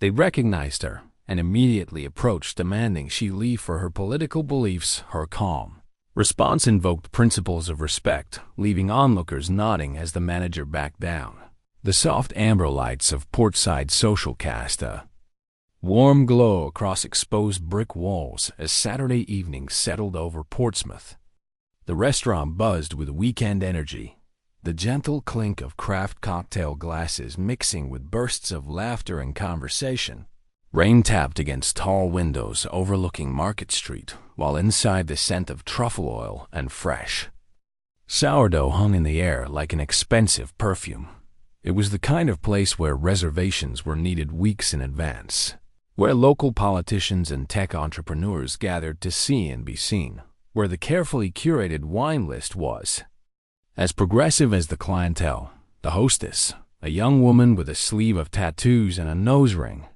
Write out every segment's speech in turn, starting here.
They recognized her and immediately approached, demanding she leave for her political beliefs. Her calm response invoked principles of respect, leaving onlookers nodding as the manager backed down. The soft amber lights of portside social cast a warm glow across exposed brick walls as Saturday evening settled over Portsmouth. The restaurant buzzed with weekend energy, the gentle clink of craft cocktail glasses mixing with bursts of laughter and conversation. Rain tapped against tall windows overlooking Market Street, while inside the scent of truffle oil and fresh sourdough hung in the air like an expensive perfume. It was the kind of place where reservations were needed weeks in advance, where local politicians and tech entrepreneurs gathered to see and be seen, where the carefully curated wine list was as progressive as the clientele. The hostess, a young woman with a sleeve of tattoos and a nose ring,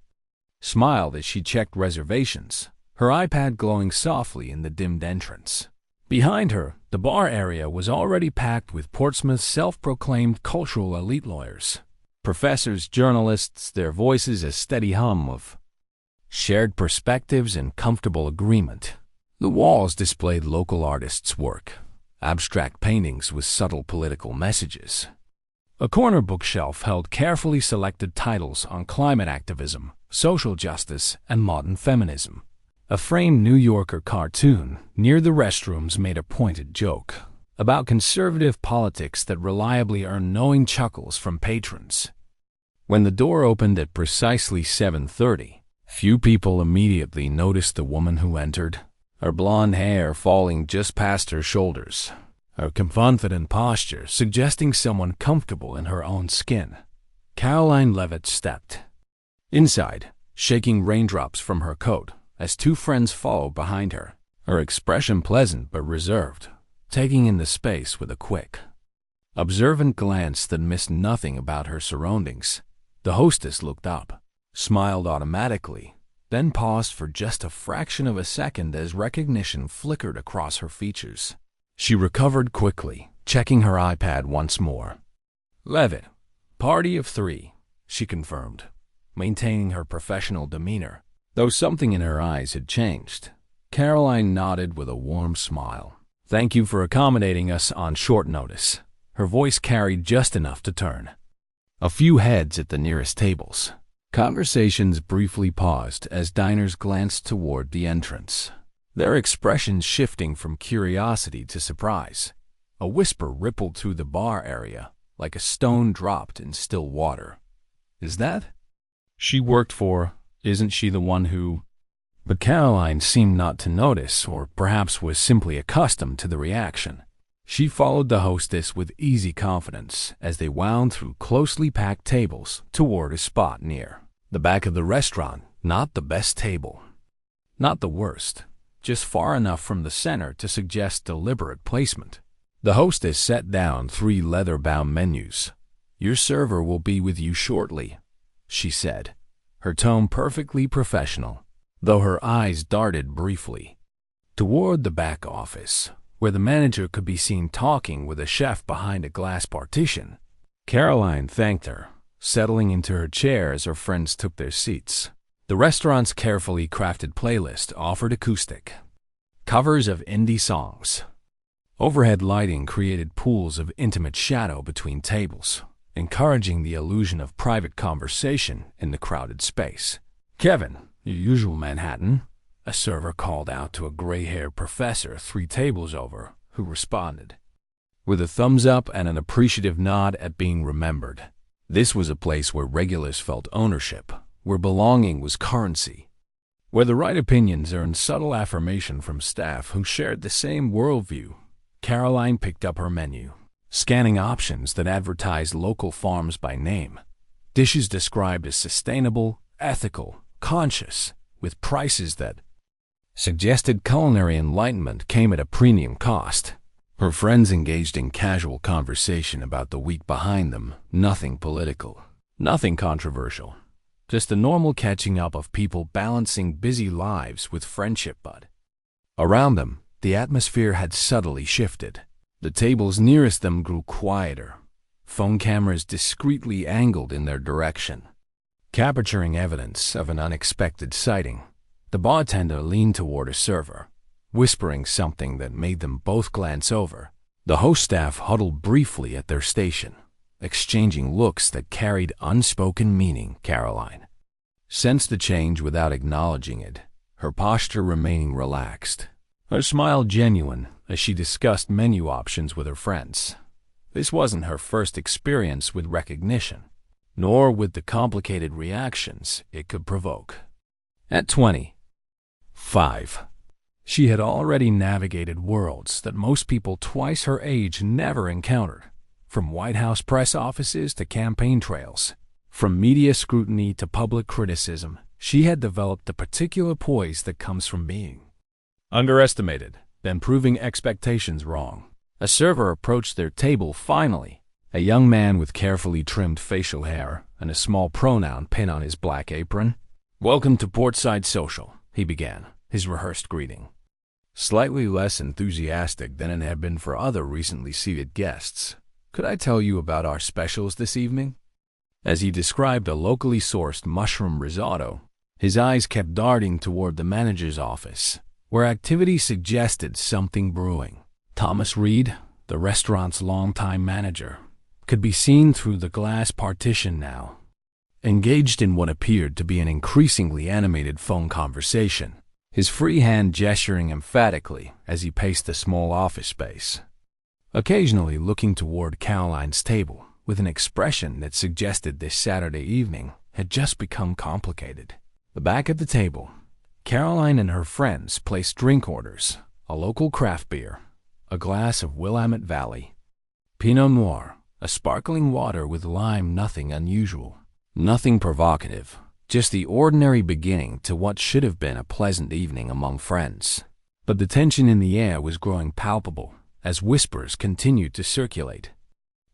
smiled as she checked reservations, her iPad glowing softly in the dimmed entrance. Behind her, the bar area was already packed with Portsmouth's self-proclaimed cultural elite lawyers, professors, journalists, their voices a steady hum of shared perspectives and comfortable agreement. The walls displayed local artists' work, abstract paintings with subtle political messages. A corner bookshelf held carefully selected titles on climate activism, social justice, and modern feminism. A framed New Yorker cartoon near the restrooms made a pointed joke about conservative politics that reliably earned knowing chuckles from patrons. When the door opened at precisely 7:30, few people immediately noticed the woman who entered, her blonde hair falling just past her shoulders, her confident posture suggesting someone comfortable in her own skin. Karoline Leavitt stepped inside, shaking raindrops from her coat, as two friends followed behind her, her expression pleasant but reserved, taking in the space with a quick, observant glance that missed nothing about her surroundings. The hostess looked up, smiled automatically, then paused for just a fraction of a second as recognition flickered across her features. She recovered quickly, checking her iPad once more. "Leavitt, party of 3, she confirmed, maintaining her professional demeanor, though something in her eyes had changed. Karoline nodded with a warm smile. "Thank you for accommodating us on short notice." Her voice carried just enough to turn a few heads at the nearest tables. Conversations briefly paused as diners glanced toward the entrance, their expressions shifting from curiosity to surprise. A whisper rippled through the bar area, like a stone dropped in still water. "Is that she worked for? Isn't she the one who—" But Karoline seemed not to notice, or perhaps was simply accustomed to the reaction. She followed the hostess with easy confidence as they wound through closely packed tables toward a spot near the back of the restaurant. Not the best table, not the worst, just far enough from the center to suggest deliberate placement. The hostess set down 3 leather-bound menus. "Your server will be with you shortly," she said, her tone perfectly professional, though her eyes darted briefly toward the back office, where the manager could be seen talking with a chef behind a glass partition. Karoline thanked her, settling into her chair as her friends took their seats. The restaurant's carefully crafted playlist offered acoustic covers of indie songs. Overhead lighting created pools of intimate shadow between tables, encouraging the illusion of private conversation in the crowded space. "Kevin, your usual Manhattan?" a server called out to a gray-haired professor 3 tables over, who responded with a thumbs up and an appreciative nod at being remembered. This was a place where regulars felt ownership, where belonging was currency, where the right opinions earned subtle affirmation from staff who shared the same worldview. Karoline picked up her menu, scanning options that advertised local farms by name, dishes described as sustainable, ethical, conscious, with prices that suggested culinary enlightenment came at a premium cost. Her friends engaged in casual conversation about the week behind them, nothing political, nothing controversial, just a normal catching up of people balancing busy lives with friendship. But around them, the atmosphere had subtly shifted. The tables nearest them grew quieter, phone cameras discreetly angled in their direction. Capturing evidence of an unexpected sighting, the bartender leaned toward a server, whispering something that made them both glance over. The host staff huddled briefly at their station, exchanging looks that carried unspoken meaning. Karoline sensed the change without acknowledging it, her posture remaining relaxed, her smile genuine as she discussed menu options with her friends. This wasn't her first experience with recognition, nor with the complicated reactions it could provoke. At 25, she had already navigated worlds that most people twice her age never encountered, from White House press offices to campaign trails, from media scrutiny to public criticism. She had developed the particular poise that comes from being underestimated, then proving expectations wrong. A server approached their table finally, a young man with carefully trimmed facial hair and a small pronoun pin on his black apron. "Welcome to Portside Social," he began, his rehearsed greeting, slightly less enthusiastic than it had been for other recently seated guests. "Could I tell you about our specials this evening?" As he described a locally sourced mushroom risotto, his eyes kept darting toward the manager's office, where activity suggested something brewing. Thomas Reed, the restaurant's longtime manager, could be seen through the glass partition now, engaged in what appeared to be an increasingly animated phone conversation, his free hand gesturing emphatically as he paced the small office space, occasionally looking toward Karoline's table with an expression that suggested this Saturday evening had just become complicated. The back of the table, Karoline and her friends placed drink orders, a local craft beer, a glass of Willamette Valley Pinot Noir, a sparkling water with lime. Nothing unusual, nothing provocative, just the ordinary beginning to what should have been a pleasant evening among friends. But the tension in the air was growing palpable as whispers continued to circulate.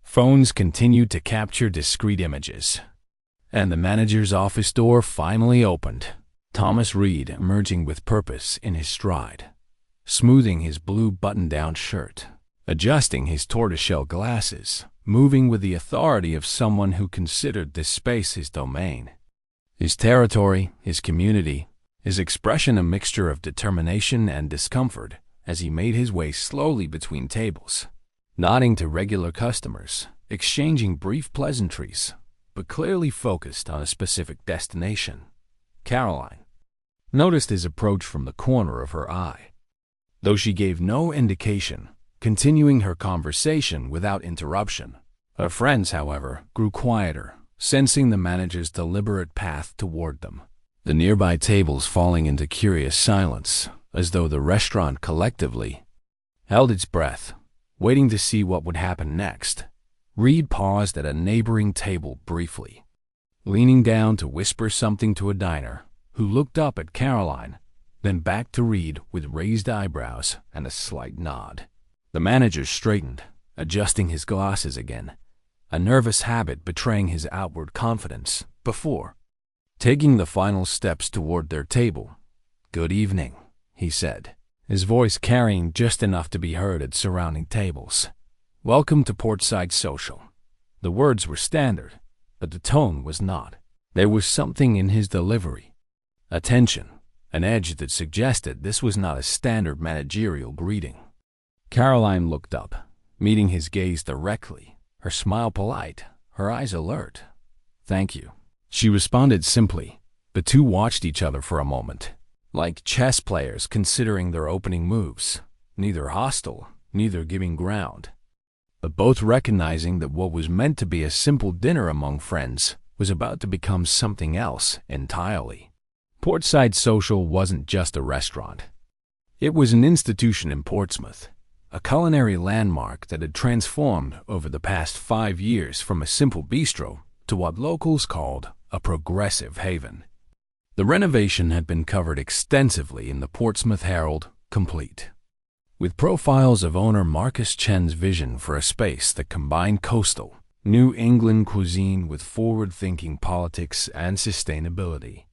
Phones continued to capture discreet images, and the manager's office door finally opened. Thomas Reed emerging with purpose in his stride, smoothing his blue button-down shirt, adjusting his tortoiseshell glasses, moving with the authority of someone who considered this space his domain, his territory, his community, his expression a mixture of determination and discomfort as he made his way slowly between tables, nodding to regular customers, exchanging brief pleasantries, but clearly focused on a specific destination. Karoline noticed his approach from the corner of her eye, though she gave no indication, continuing her conversation without interruption. Her friends, however, grew quieter, sensing the manager's deliberate path toward them, the nearby tables falling into curious silence, as though the restaurant collectively held its breath, waiting to see what would happen next. Reed paused at a neighboring table briefly, leaning down to whisper something to a diner, who looked up at Karoline, then back to Reed with raised eyebrows and a slight nod. The manager straightened, adjusting his glasses again, a nervous habit betraying his outward confidence, before taking the final steps toward their table. "Good evening," he said, his voice carrying just enough to be heard at surrounding tables. "Welcome to Portside Social." The words were standard, but the tone was not. There was something in his delivery, a tension, an edge that suggested this was not a standard managerial greeting. Karoline looked up, meeting his gaze directly, her smile polite, her eyes alert. "Thank you," she responded simply. The two watched each other for a moment, like chess players considering their opening moves, neither hostile, neither giving ground, but both recognizing that what was meant to be a simple dinner among friends was about to become something else entirely. Portside Social wasn't just a restaurant. It was an institution in Portsmouth, a culinary landmark that had transformed over the past 5 years from a simple bistro to what locals called a progressive haven. The renovation had been covered extensively in the Portsmouth Herald, complete with profiles of owner Marcus Chen's vision for a space that combined coastal, New England cuisine with forward-thinking politics and sustainability.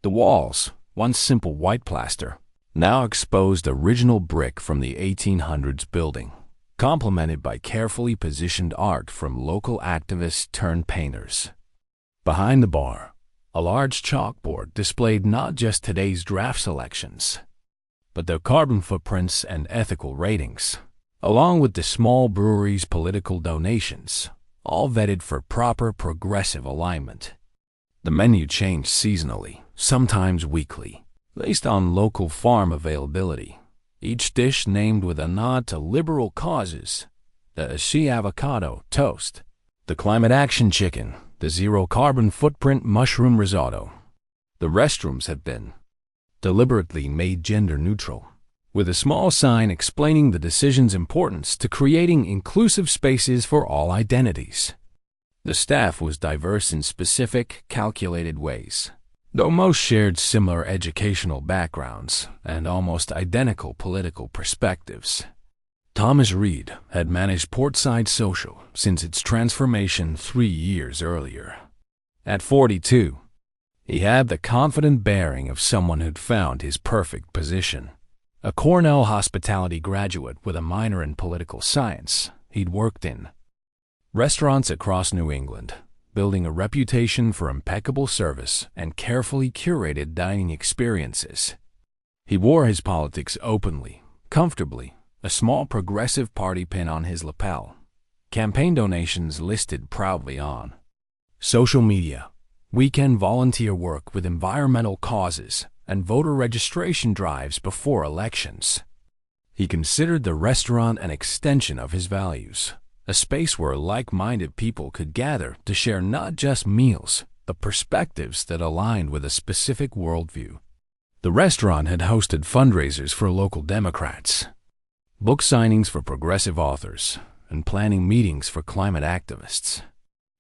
The walls, once simple white plaster, now exposed original brick from the 1800s building, complemented by carefully positioned art from local activists turned painters. Behind the bar, A large chalkboard displayed not just today's draft selections, but their carbon footprints and ethical ratings, along with the small brewery's political donations, all vetted for proper progressive alignment. The menu changed seasonally, sometimes weekly, based on local farm availability, each dish named with a nod to liberal causes: the She avocado toast, the climate action chicken, the zero carbon footprint mushroom risotto. The restrooms had been deliberately made gender neutral, with a small sign explaining the decision's importance to creating inclusive spaces for all identities. The staff was diverse in specific, calculated ways, though most shared similar educational backgrounds and almost identical political perspectives. Thomas Reed had managed Portside Social since its transformation 3 years earlier. At 42, he had the confident bearing of someone who'd found his perfect position. A Cornell hospitality graduate with a minor in political science, he'd worked in restaurants across New England, building a reputation for impeccable service and carefully curated dining experiences. He wore his politics openly, comfortably, a small Progressive Party pin on his lapel, campaign donations listed proudly on. Social media, weekend volunteer work with environmental causes, and voter registration drives before elections. He considered the restaurant an extension of his values, a space where like-minded people could gather to share not just meals, but perspectives that aligned with a specific worldview. The restaurant had hosted fundraisers for local Democrats, book signings for progressive authors, and planning meetings for climate activists.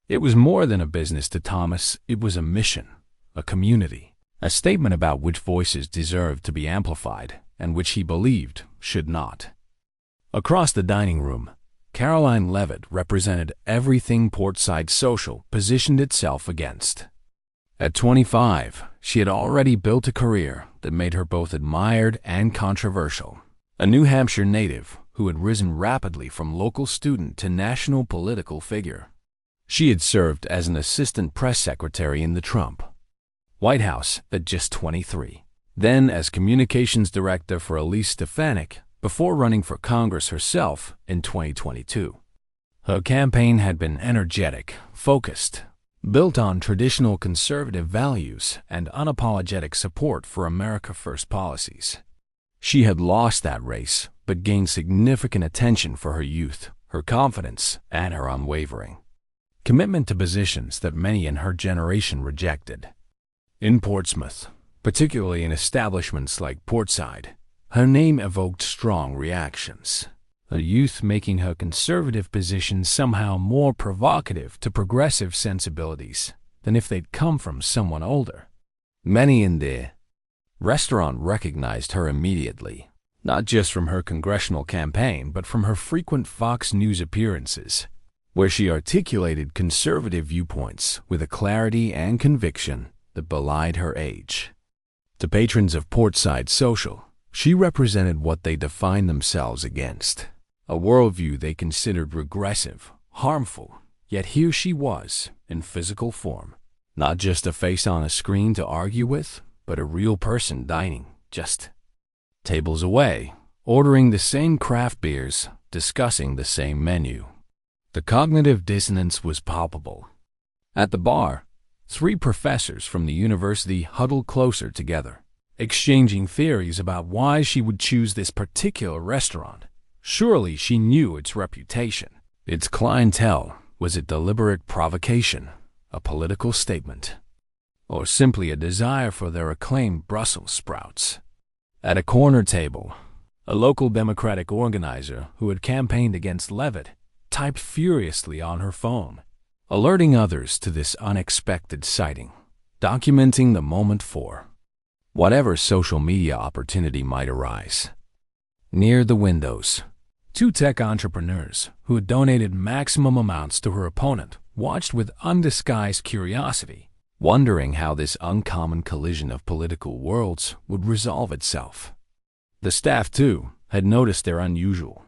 It was more than a business to Thomas, it was a mission, a community, a statement about which voices deserved to be amplified and which he believed should not. Across the dining room, Karoline Leavitt represented everything Portside Social positioned itself against. At 25, she had already built a career that made her both admired and controversial. A New Hampshire native who had risen rapidly from local student to national political figure. She had served as an assistant press secretary in the Trump White House at just 23, then as communications director for Elise Stefanik before running for Congress herself in 2022. Her campaign had been energetic, focused, built on traditional conservative values and unapologetic support for America First policies. She had lost that race, but gained significant attention for her youth, her confidence, and her unwavering commitment to positions that many in her generation rejected. In Portsmouth, particularly in establishments like Portside, her name evoked strong reactions, a youth making her conservative position somehow more provocative to progressive sensibilities than if they'd come from someone older. Many in the restaurant recognized her immediately, not just from her congressional campaign, but from her frequent Fox News appearances, where she articulated conservative viewpoints with a clarity and conviction that belied her age. To patrons of Portside Social, she represented what they defined themselves against, a worldview they considered regressive, harmful, yet here she was, in physical form, not just a face on a screen to argue with, but a real person dining, just tables away, ordering the same craft beers, discussing the same menu. The cognitive dissonance was palpable. At the bar, 3 professors from the university huddled closer together, exchanging theories about why she would choose this particular restaurant. Surely she knew its reputation, its clientele. Was it deliberate provocation, a political statement, or simply a desire for their acclaimed Brussels sprouts? At a corner table, a local Democratic organizer who had campaigned against Leavitt typed furiously on her phone, alerting others to this unexpected sighting, documenting the moment for whatever social media opportunity might arise. Near the windows, 2 tech entrepreneurs who had donated maximum amounts to her opponent watched with undisguised curiosity, wondering how this uncommon collision of political worlds would resolve itself. The staff, too, had noticed their unusual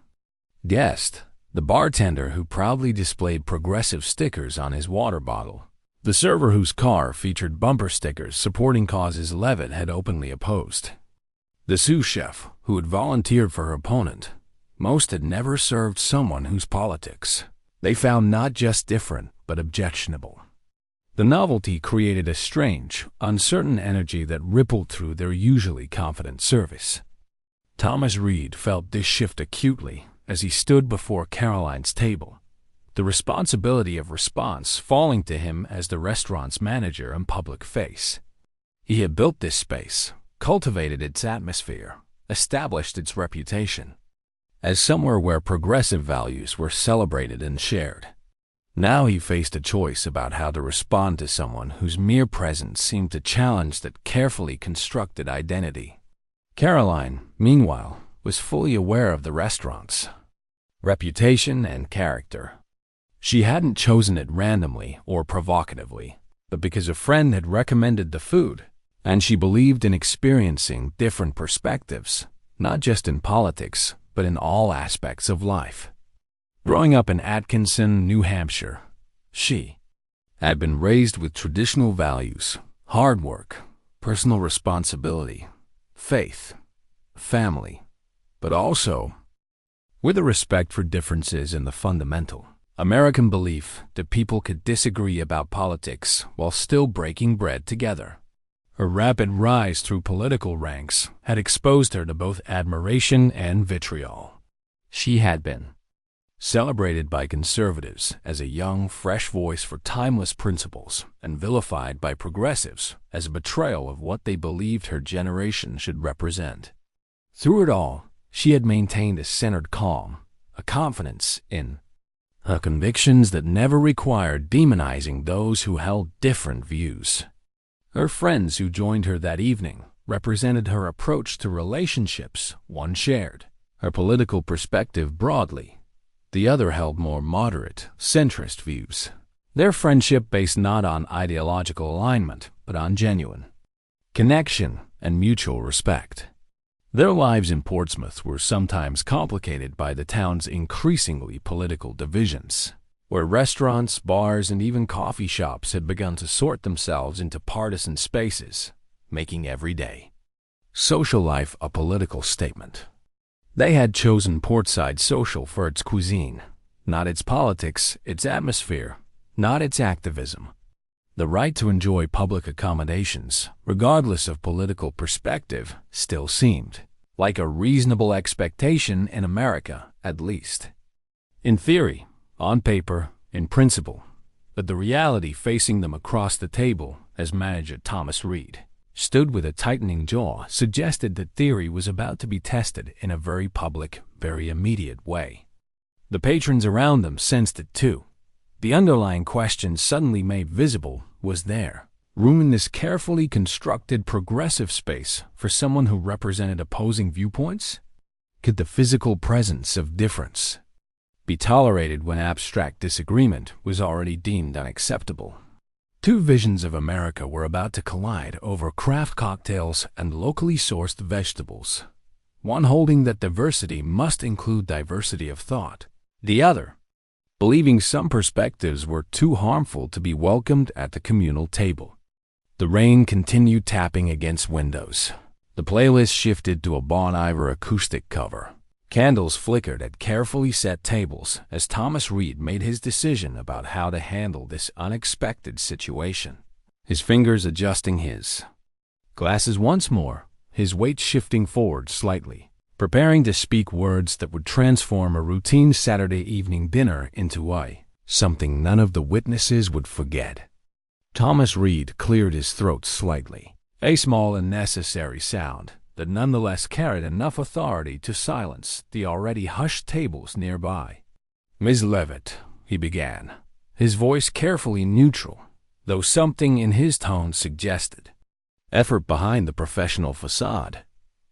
guest, the bartender who proudly displayed progressive stickers on his water bottle, The server whose car featured bumper stickers supporting causes Leavitt had openly opposed. The sous chef who had volunteered for her opponent. Most had never served someone whose politics they found not just different, but objectionable. The novelty created a strange, uncertain energy that rippled through their usually confident service. Thomas Reed felt this shift acutely as he stood before Karoline's table, the responsibility of response falling to him as the restaurant's manager and public face. He had built this space, cultivated its atmosphere, established its reputation as somewhere where progressive values were celebrated and shared. Now he faced a choice about how to respond to someone whose mere presence seemed to challenge that carefully constructed identity. Karoline, meanwhile, was fully aware of the restaurant's reputation and character. She hadn't chosen it randomly or provocatively, but because a friend had recommended the food, and she believed in experiencing different perspectives, not just in politics, but in all aspects of life. Growing up in Atkinson, New Hampshire, she had been raised with traditional values, hard work, personal responsibility, faith, family, but also with a respect for differences in the fundamental American belief that people could disagree about politics while still breaking bread together. Her rapid rise through political ranks had exposed her to both admiration and vitriol. She had been celebrated by conservatives as a young, fresh voice for timeless principles, and vilified by progressives as a betrayal of what they believed her generation should represent. Through it all, she had maintained a centered calm, a confidence in her convictions that never required demonizing those who held different views. Her friends who joined her that evening represented her approach to relationships, one shared her political perspective broadly. The other held more moderate, centrist views. Their friendship based not on ideological alignment, but on genuine connection and mutual respect. Their lives in Portsmouth were sometimes complicated by the town's increasingly political divisions, where restaurants, bars, and even coffee shops had begun to sort themselves into partisan spaces, making everyday social life a political statement. They had chosen Portside Social for its cuisine, not its politics, its atmosphere, not its activism. The right to enjoy public accommodations, regardless of political perspective, still seemed like a reasonable expectation in America, at least. In theory, on paper, in principle, but the reality facing them across the table as manager Thomas Reed stood with a tightening jaw suggested that theory was about to be tested in a very public, very immediate way. The patrons around them sensed it too. The underlying question suddenly made visible was there room in this carefully constructed progressive space for someone who represented opposing viewpoints? Could the physical presence of difference be tolerated when abstract disagreement was already deemed unacceptable? Two visions of America were about to collide over craft cocktails and locally sourced vegetables, one holding that diversity must include diversity of thought, the other believing some perspectives were too harmful to be welcomed at the communal table. The rain continued tapping against windows. The playlist shifted to a Bon Iver acoustic cover. Candles flickered at carefully set tables as Thomas Reed made his decision about how to handle this unexpected situation, his fingers adjusting his glasses once more, his weight shifting forward slightly, preparing to speak words that would transform a routine Saturday evening dinner into something none of the witnesses would forget. Thomas Reed cleared his throat slightly, a small and necessary sound that nonetheless carried enough authority to silence the already hushed tables nearby. "Miss Leavitt," he began, his voice carefully neutral, though something in his tone suggested effort behind the professional facade.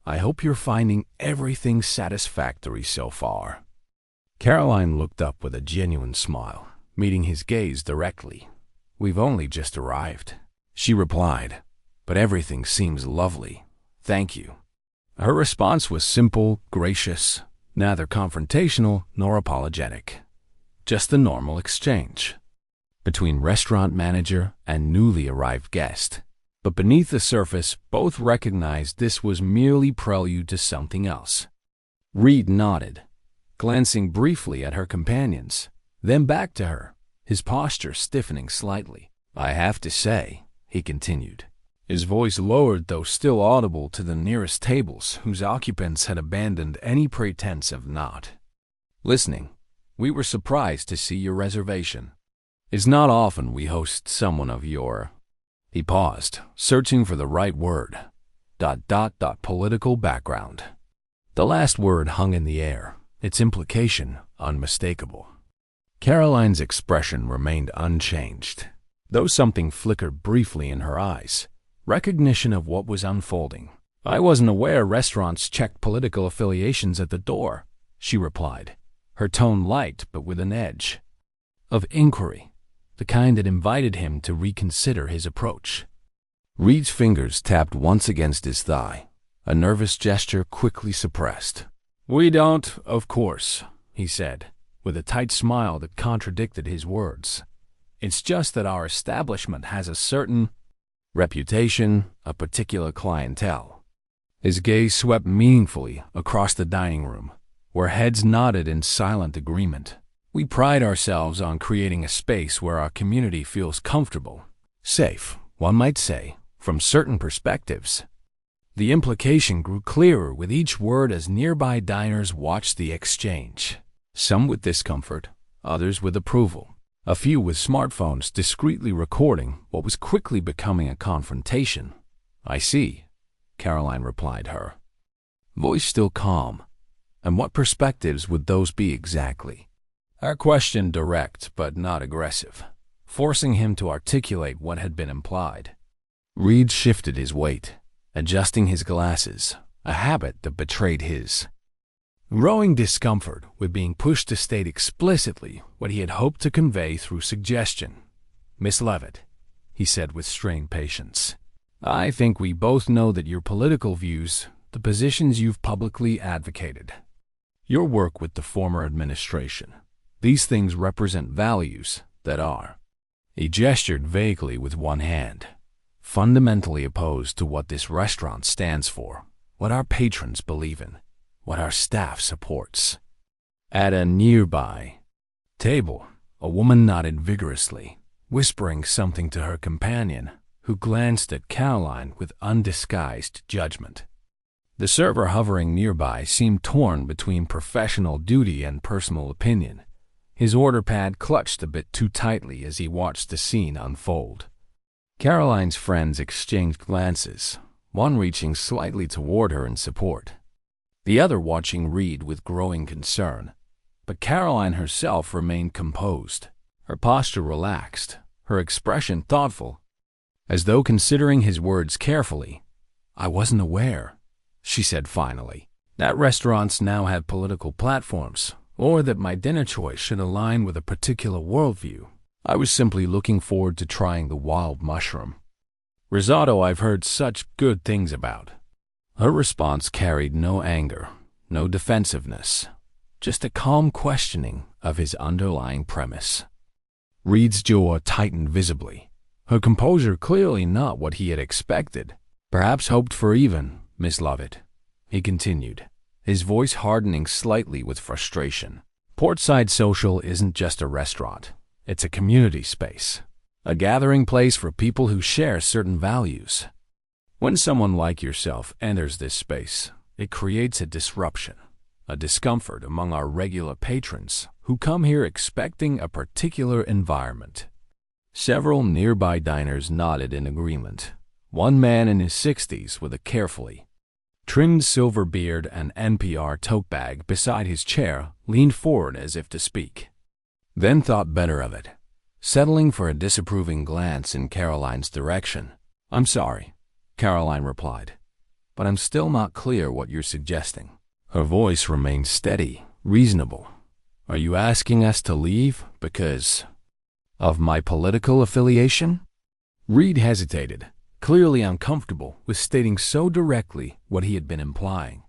"I hope you're finding everything satisfactory so far." Karoline looked up with a genuine smile, meeting his gaze directly. "We've only just arrived," she replied, "but everything seems lovely. Thank you." Her response was simple, gracious, neither confrontational nor apologetic. Just the normal exchange. between restaurant manager and newly arrived guest. But beneath the surface, both recognized this was merely prelude to something else. Reed nodded, glancing briefly at her companions, then back to her, his posture stiffening slightly. "I have to say," he continued, his voice lowered though still audible to the nearest tables whose occupants had abandoned any pretense of not listening, "we were surprised to see your reservation. It's not often we host someone of your—" He paused, searching for the right word. Political background. The last word hung in the air, its implication unmistakable. Karoline's expression remained unchanged, though something flickered briefly in her eyes, recognition of what was unfolding. "I wasn't aware restaurants checked political affiliations at the door," she replied, her tone light but with an edge of inquiry, the kind that invited him to reconsider his approach. Reed's fingers tapped once against his thigh, a nervous gesture quickly suppressed. "We don't, of course," he said, with a tight smile that contradicted his words. "It's just that our establishment has a certain reputation, a particular clientele." His gaze swept meaningfully across the dining room, where heads nodded in silent agreement. "We pride ourselves on creating a space where our community feels comfortable, safe, one might say, from certain perspectives." The implication grew clearer with each word as nearby diners watched the exchange, some with discomfort, others with approval, a few with smartphones discreetly recording what was quickly becoming a confrontation. "I see," Karoline replied her, voice still calm. "And what perspectives would those be exactly?" Her question direct but not aggressive, forcing him to articulate what had been implied. Reed shifted his weight, adjusting his glasses, a habit that betrayed his growing discomfort with being pushed to state explicitly what he had hoped to convey through suggestion. "Miss Leavitt," he said with strained patience, "I think we both know that your political views, the positions you've publicly advocated, your work with the former administration, these things represent values that are—" He gestured vaguely with one hand, fundamentally opposed to what this restaurant stands for, what our patrons believe in, what our staff supports. At a nearby table, a woman nodded vigorously, whispering something to her companion, who glanced at Karoline with undisguised judgment. The server hovering nearby seemed torn between professional duty and personal opinion, his order pad clutched a bit too tightly as he watched the scene unfold. Karoline's friends exchanged glances, one reaching slightly toward her in support, the other watching Reed with growing concern. But Karoline herself remained composed, her posture relaxed, her expression thoughtful, as though considering his words carefully. "I wasn't aware," she said finally, "that restaurants now have political platforms, or that my dinner choice should align with a particular worldview. I was simply looking forward to trying the wild mushroom risotto I've heard such good things about." Her response carried no anger, no defensiveness, just a calm questioning of his underlying premise. Reed's jaw tightened visibly, her composure clearly not what he had expected, perhaps hoped for even. "Miss Leavitt," he continued, his voice hardening slightly with frustration, "Portside Social isn't just a restaurant. It's a community space, a gathering place for people who share certain values. When someone like yourself enters this space, it creates a disruption, a discomfort among our regular patrons who come here expecting a particular environment." Several nearby diners nodded in agreement. One man in his 60s with a carefully trimmed silver beard and NPR tote bag beside his chair leaned forward as if to speak, then thought better of it, settling for a disapproving glance in Karoline's direction. "I'm sorry," Karoline replied, "but I'm still not clear what you're suggesting." Her voice remained steady, reasonable. "Are you asking us to leave because of my political affiliation?" Reed hesitated, clearly uncomfortable with stating so directly what he had been implying.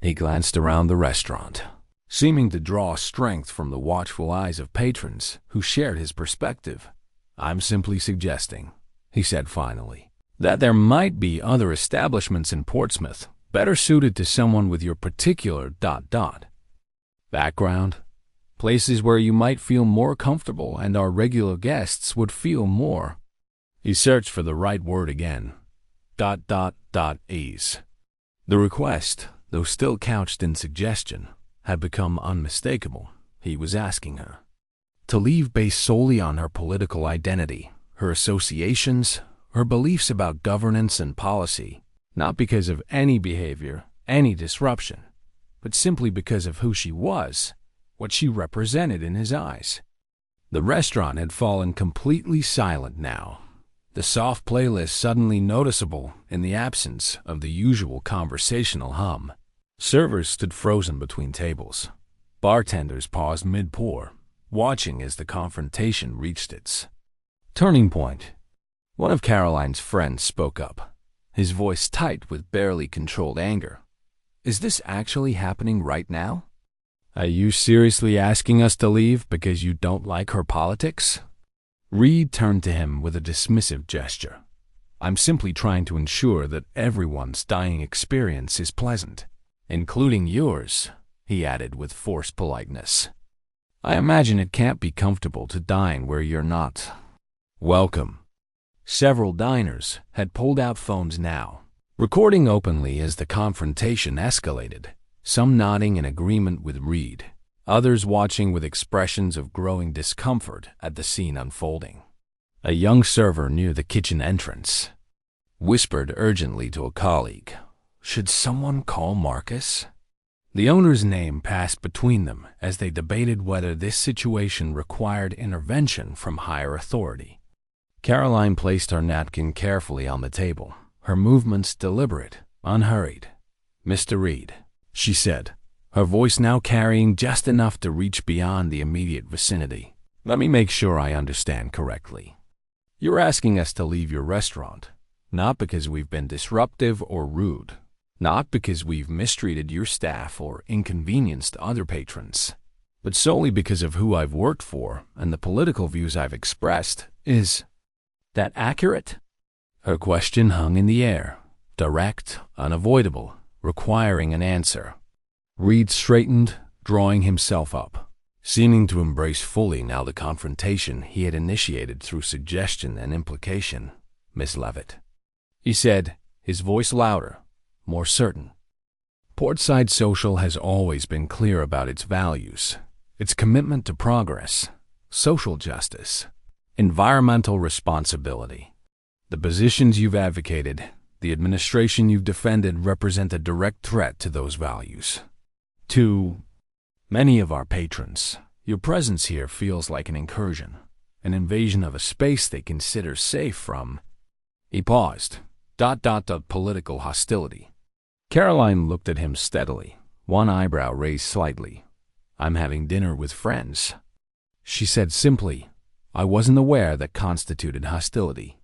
He glanced around the restaurant, seeming to draw strength from the watchful eyes of patrons who shared his perspective. I'm simply suggesting, he said finally, that there might be other establishments in Portsmouth better suited to someone with your particular ... background, places where you might feel more comfortable and our regular guests would feel more. He searched for the right word again. ... ease. The request, though still couched in suggestion, had become unmistakable. He was asking her to leave based solely on her political identity, her associations, her beliefs about governance and policy, not because of any behavior, any disruption, but simply because of who she was, what she represented in his eyes. The restaurant had fallen completely silent now, the soft playlist suddenly noticeable in the absence of the usual conversational hum. Servers stood frozen between tables. Bartenders paused mid-pour, watching as the confrontation reached its turning point. One of Karoline's friends spoke up, his voice tight with barely controlled anger. Is this actually happening right now? Are you seriously asking us to leave because you don't like her politics? Reed turned to him with a dismissive gesture. I'm simply trying to ensure that everyone's dining experience is pleasant, including yours, he added with forced politeness. I imagine it can't be comfortable to dine where you're not welcome. Several diners had pulled out phones now, recording openly as the confrontation escalated, some nodding in agreement with Reed, others watching with expressions of growing discomfort at the scene unfolding. A young server near the kitchen entrance whispered urgently to a colleague, "Should someone call Marcus?" The owner's name passed between them as they debated whether this situation required intervention from higher authority. Karoline placed her napkin carefully on the table, her movements deliberate, unhurried. "Mr. Reed," she said, her voice now carrying just enough to reach beyond the immediate vicinity. "Let me make sure I understand correctly. You're asking us to leave your restaurant, not because we've been disruptive or rude, not because we've mistreated your staff or inconvenienced other patrons, but solely because of who I've worked for and the political views I've expressed. Is that accurate?" Her question hung in the air, direct, unavoidable, requiring an answer. Reed straightened, drawing himself up, seeming to embrace fully now the confrontation he had initiated through suggestion and implication. "Miss Leavitt," he said, his voice louder, more certain. "Portside Social has always been clear about its values, its commitment to progress, social justice, environmental responsibility. The positions you've advocated, the administration you've defended represent a direct threat to those values. To many of our patrons, your presence here feels like an incursion, an invasion of a space they consider safe from..." He paused. ... political hostility. Karoline looked at him steadily, one eyebrow raised slightly. "I'm having dinner with friends," she said simply. "I wasn't aware that constituted hostility."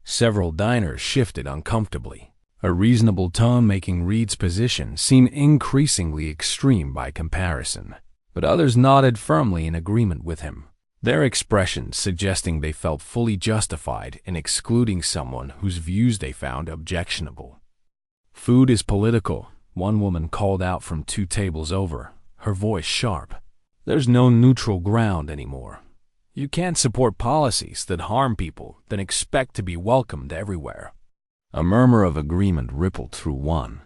Several diners shifted uncomfortably, a reasonable tone making Reed's position seem increasingly extreme by comparison, but others nodded firmly in agreement with him, their expressions suggesting they felt fully justified in excluding someone whose views they found objectionable. "Food is political," one woman called out from 2 tables over, her voice sharp. "There's no neutral ground anymore. You can't support policies that harm people, then expect to be welcomed everywhere." A murmur of agreement rippled through one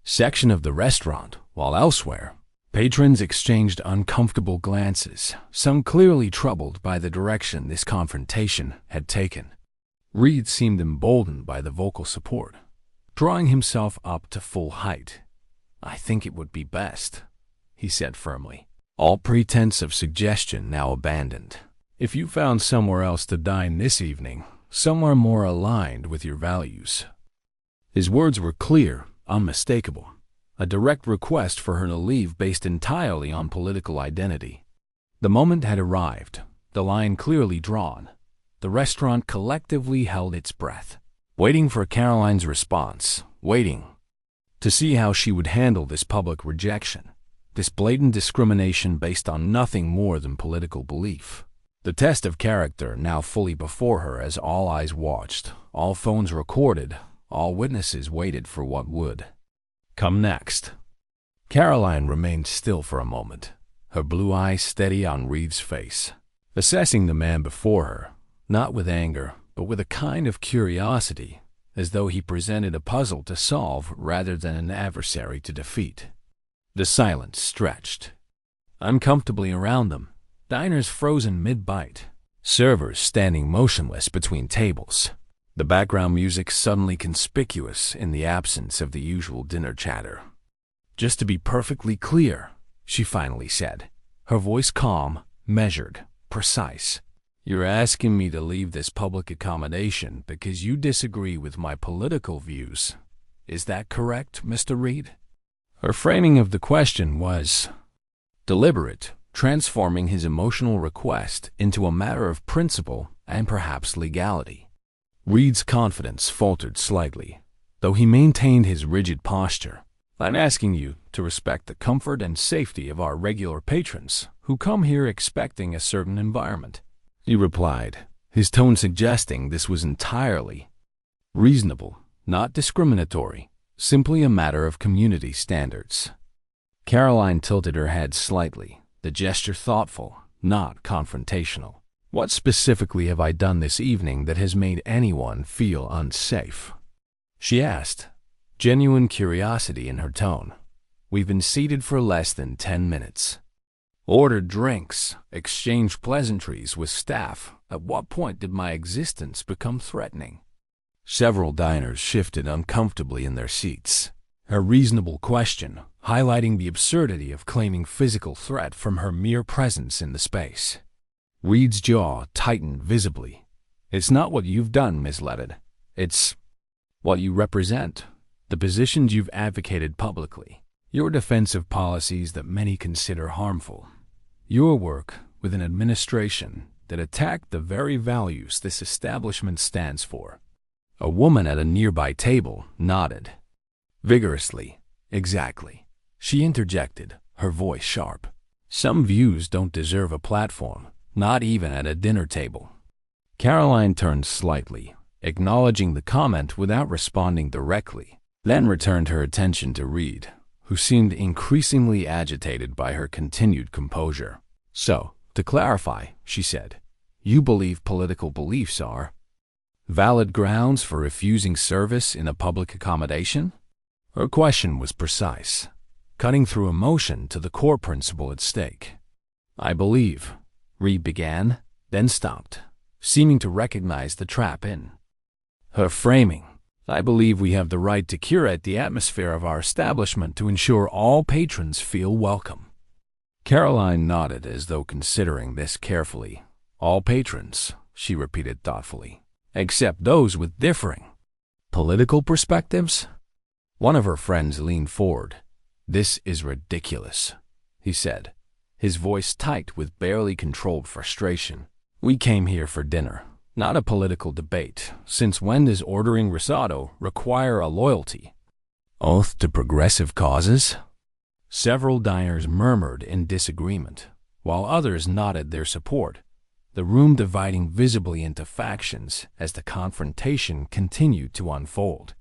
section of the restaurant, while elsewhere, patrons exchanged uncomfortable glances, some clearly troubled by the direction this confrontation had taken. Reed seemed emboldened by the vocal support, drawing himself up to full height. "I think it would be best," he said firmly, all pretense of suggestion now abandoned, "if you found somewhere else to dine this evening, somewhere more aligned with your values." His words were clear, unmistakable, a direct request for her to leave based entirely on political identity. The moment had arrived, the line clearly drawn. The restaurant collectively held its breath, waiting for Karoline's response, waiting to see how she would handle this public rejection, this blatant discrimination based on nothing more than political belief. The test of character now fully before her as all eyes watched, all phones recorded, all witnesses waited for what would come next. Karoline remained still for a moment, her blue eyes steady on Reed's face, assessing the man before her, not with anger, but with a kind of curiosity, as though he presented a puzzle to solve rather than an adversary to defeat. The silence stretched uncomfortably around them, diners frozen mid-bite, servers standing motionless between tables, the background music suddenly conspicuous in the absence of the usual dinner chatter. "Just to be perfectly clear," she finally said, her voice calm, measured, precise. "You're asking me to leave this public accommodation because you disagree with my political views. Is that correct, Mr. Reed?" Her framing of the question was deliberate, transforming his emotional request into a matter of principle and perhaps legality. Reed's confidence faltered slightly, though he maintained his rigid posture. "I'm asking you to respect the comfort and safety of our regular patrons who come here expecting a certain environment," he replied, his tone suggesting this was entirely reasonable, not discriminatory, simply a matter of community standards. Karoline tilted her head slightly, the gesture thoughtful, not confrontational. "What specifically have I done this evening that has made anyone feel unsafe?" she asked, genuine curiosity in her tone. "We've been seated for less than 10 minutes. Ordered drinks, exchanged pleasantries with staff. At what point did my existence become threatening?" Several diners shifted uncomfortably in their seats, her reasonable question highlighting the absurdity of claiming physical threat from her mere presence in the space. Reed's jaw tightened visibly. "It's not what you've done, Miss Leavitt. It's what you represent, the positions you've advocated publicly, your defensive policies that many consider harmful, your work with an administration that attacked the very values this establishment stands for." A woman at a nearby table nodded vigorously. "Exactly," she interjected, her voice sharp. "Some views don't deserve a platform, not even at a dinner table." Karoline turned slightly, acknowledging the comment without responding directly, then returned her attention to Reed, who seemed increasingly agitated by her continued composure. "So, to clarify," she said, "you believe political beliefs are valid grounds for refusing service in a public accommodation?" Her question was precise, cutting through emotion to the core principle at stake. "I believe," Reed began, then stopped, seeming to recognize the trap in her framing. "I believe we have the right to curate the atmosphere of our establishment to ensure all patrons feel welcome." Karoline nodded as though considering this carefully. "All patrons," she repeated thoughtfully, "except those with differing political perspectives?" One of her friends leaned forward. "This is ridiculous," he said, his voice tight with barely controlled frustration. "We came here for dinner, not a political debate. Since when does ordering risotto require a loyalty oath to progressive causes?" Several diners murmured in disagreement, while others nodded their support, the room dividing visibly into factions as the confrontation continued to unfold.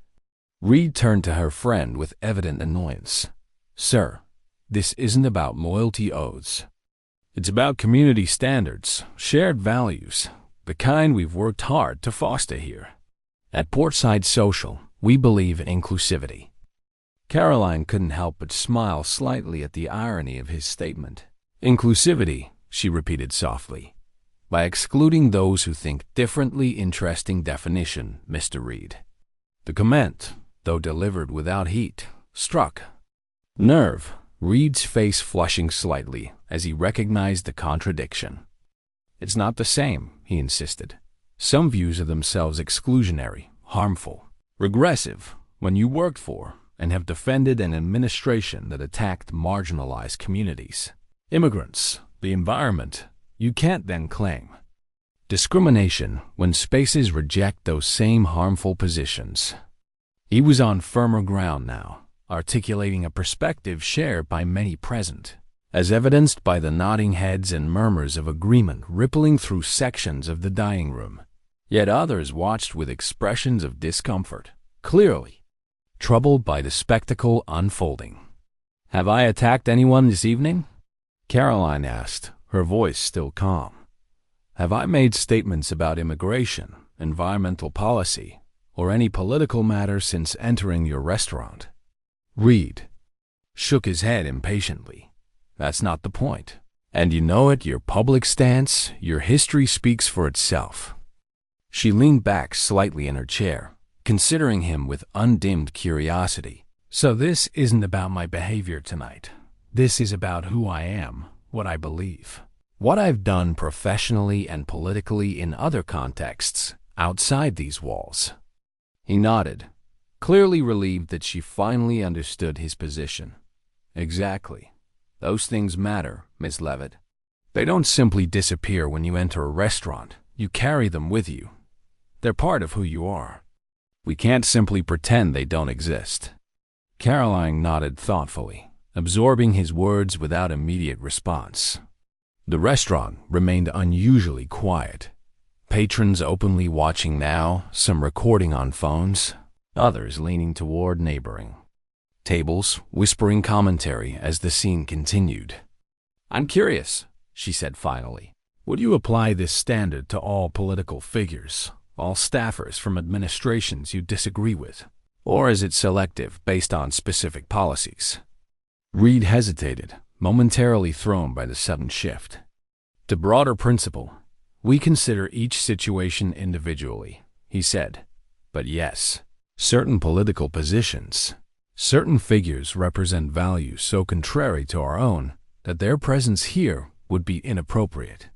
Reed turned to her friend with evident annoyance. "Sir, this isn't about loyalty oaths. It's about community standards, shared values, the kind we've worked hard to foster here. At Portside Social, we believe in inclusivity." Karoline couldn't help but smile slightly at the irony of his statement. "Inclusivity," she repeated softly. "By excluding those who think differently. Interesting definition, Mr. Reed." The comment, though delivered without heat, struck nerve, Reed's face flushing slightly as he recognized the contradiction. "It's not the same," he insisted. "Some views are themselves exclusionary, harmful, regressive when you worked for and have defended an administration that attacked marginalized communities, immigrants, the environment. You can't then claim discrimination when spaces reject those same harmful positions." He was on firmer ground now, articulating a perspective shared by many present. as evidenced by the nodding heads and murmurs of agreement rippling through sections of the dining room. Yet others watched with expressions of discomfort, clearly troubled by the spectacle unfolding. "Have I attacked anyone this evening?" Karoline asked, her voice still calm. "Have I made statements about immigration, environmental policy, or any political matter since entering your restaurant?" Reed shook his head impatiently. "That's not the point. And you know it, your public stance, your history speaks for itself." She leaned back slightly in her chair, considering him with undimmed curiosity. "So this isn't about my behavior tonight. This is about who I am, what I believe, what I've done professionally and politically in other contexts outside these walls." He nodded, clearly relieved that she finally understood his position. "Exactly. Those things matter, Miss Leavitt. They don't simply disappear when you enter a restaurant. You carry them with you. They're part of who you are. We can't simply pretend they don't exist." Karoline nodded thoughtfully, absorbing his words without immediate response. The restaurant remained unusually quiet. Patrons openly watching now, some recording on phones, others leaning toward neighboring tables, whispering commentary as the scene continued. "I'm curious," she said finally. "Would you apply this standard to all political figures, all staffers from administrations you disagree with? Or is it selective based on specific policies?" Reed hesitated, momentarily thrown by the sudden shift. "To broader principle, we consider each situation individually," he said. "But yes, certain political positions, certain figures represent values so contrary to our own that their presence here would be inappropriate."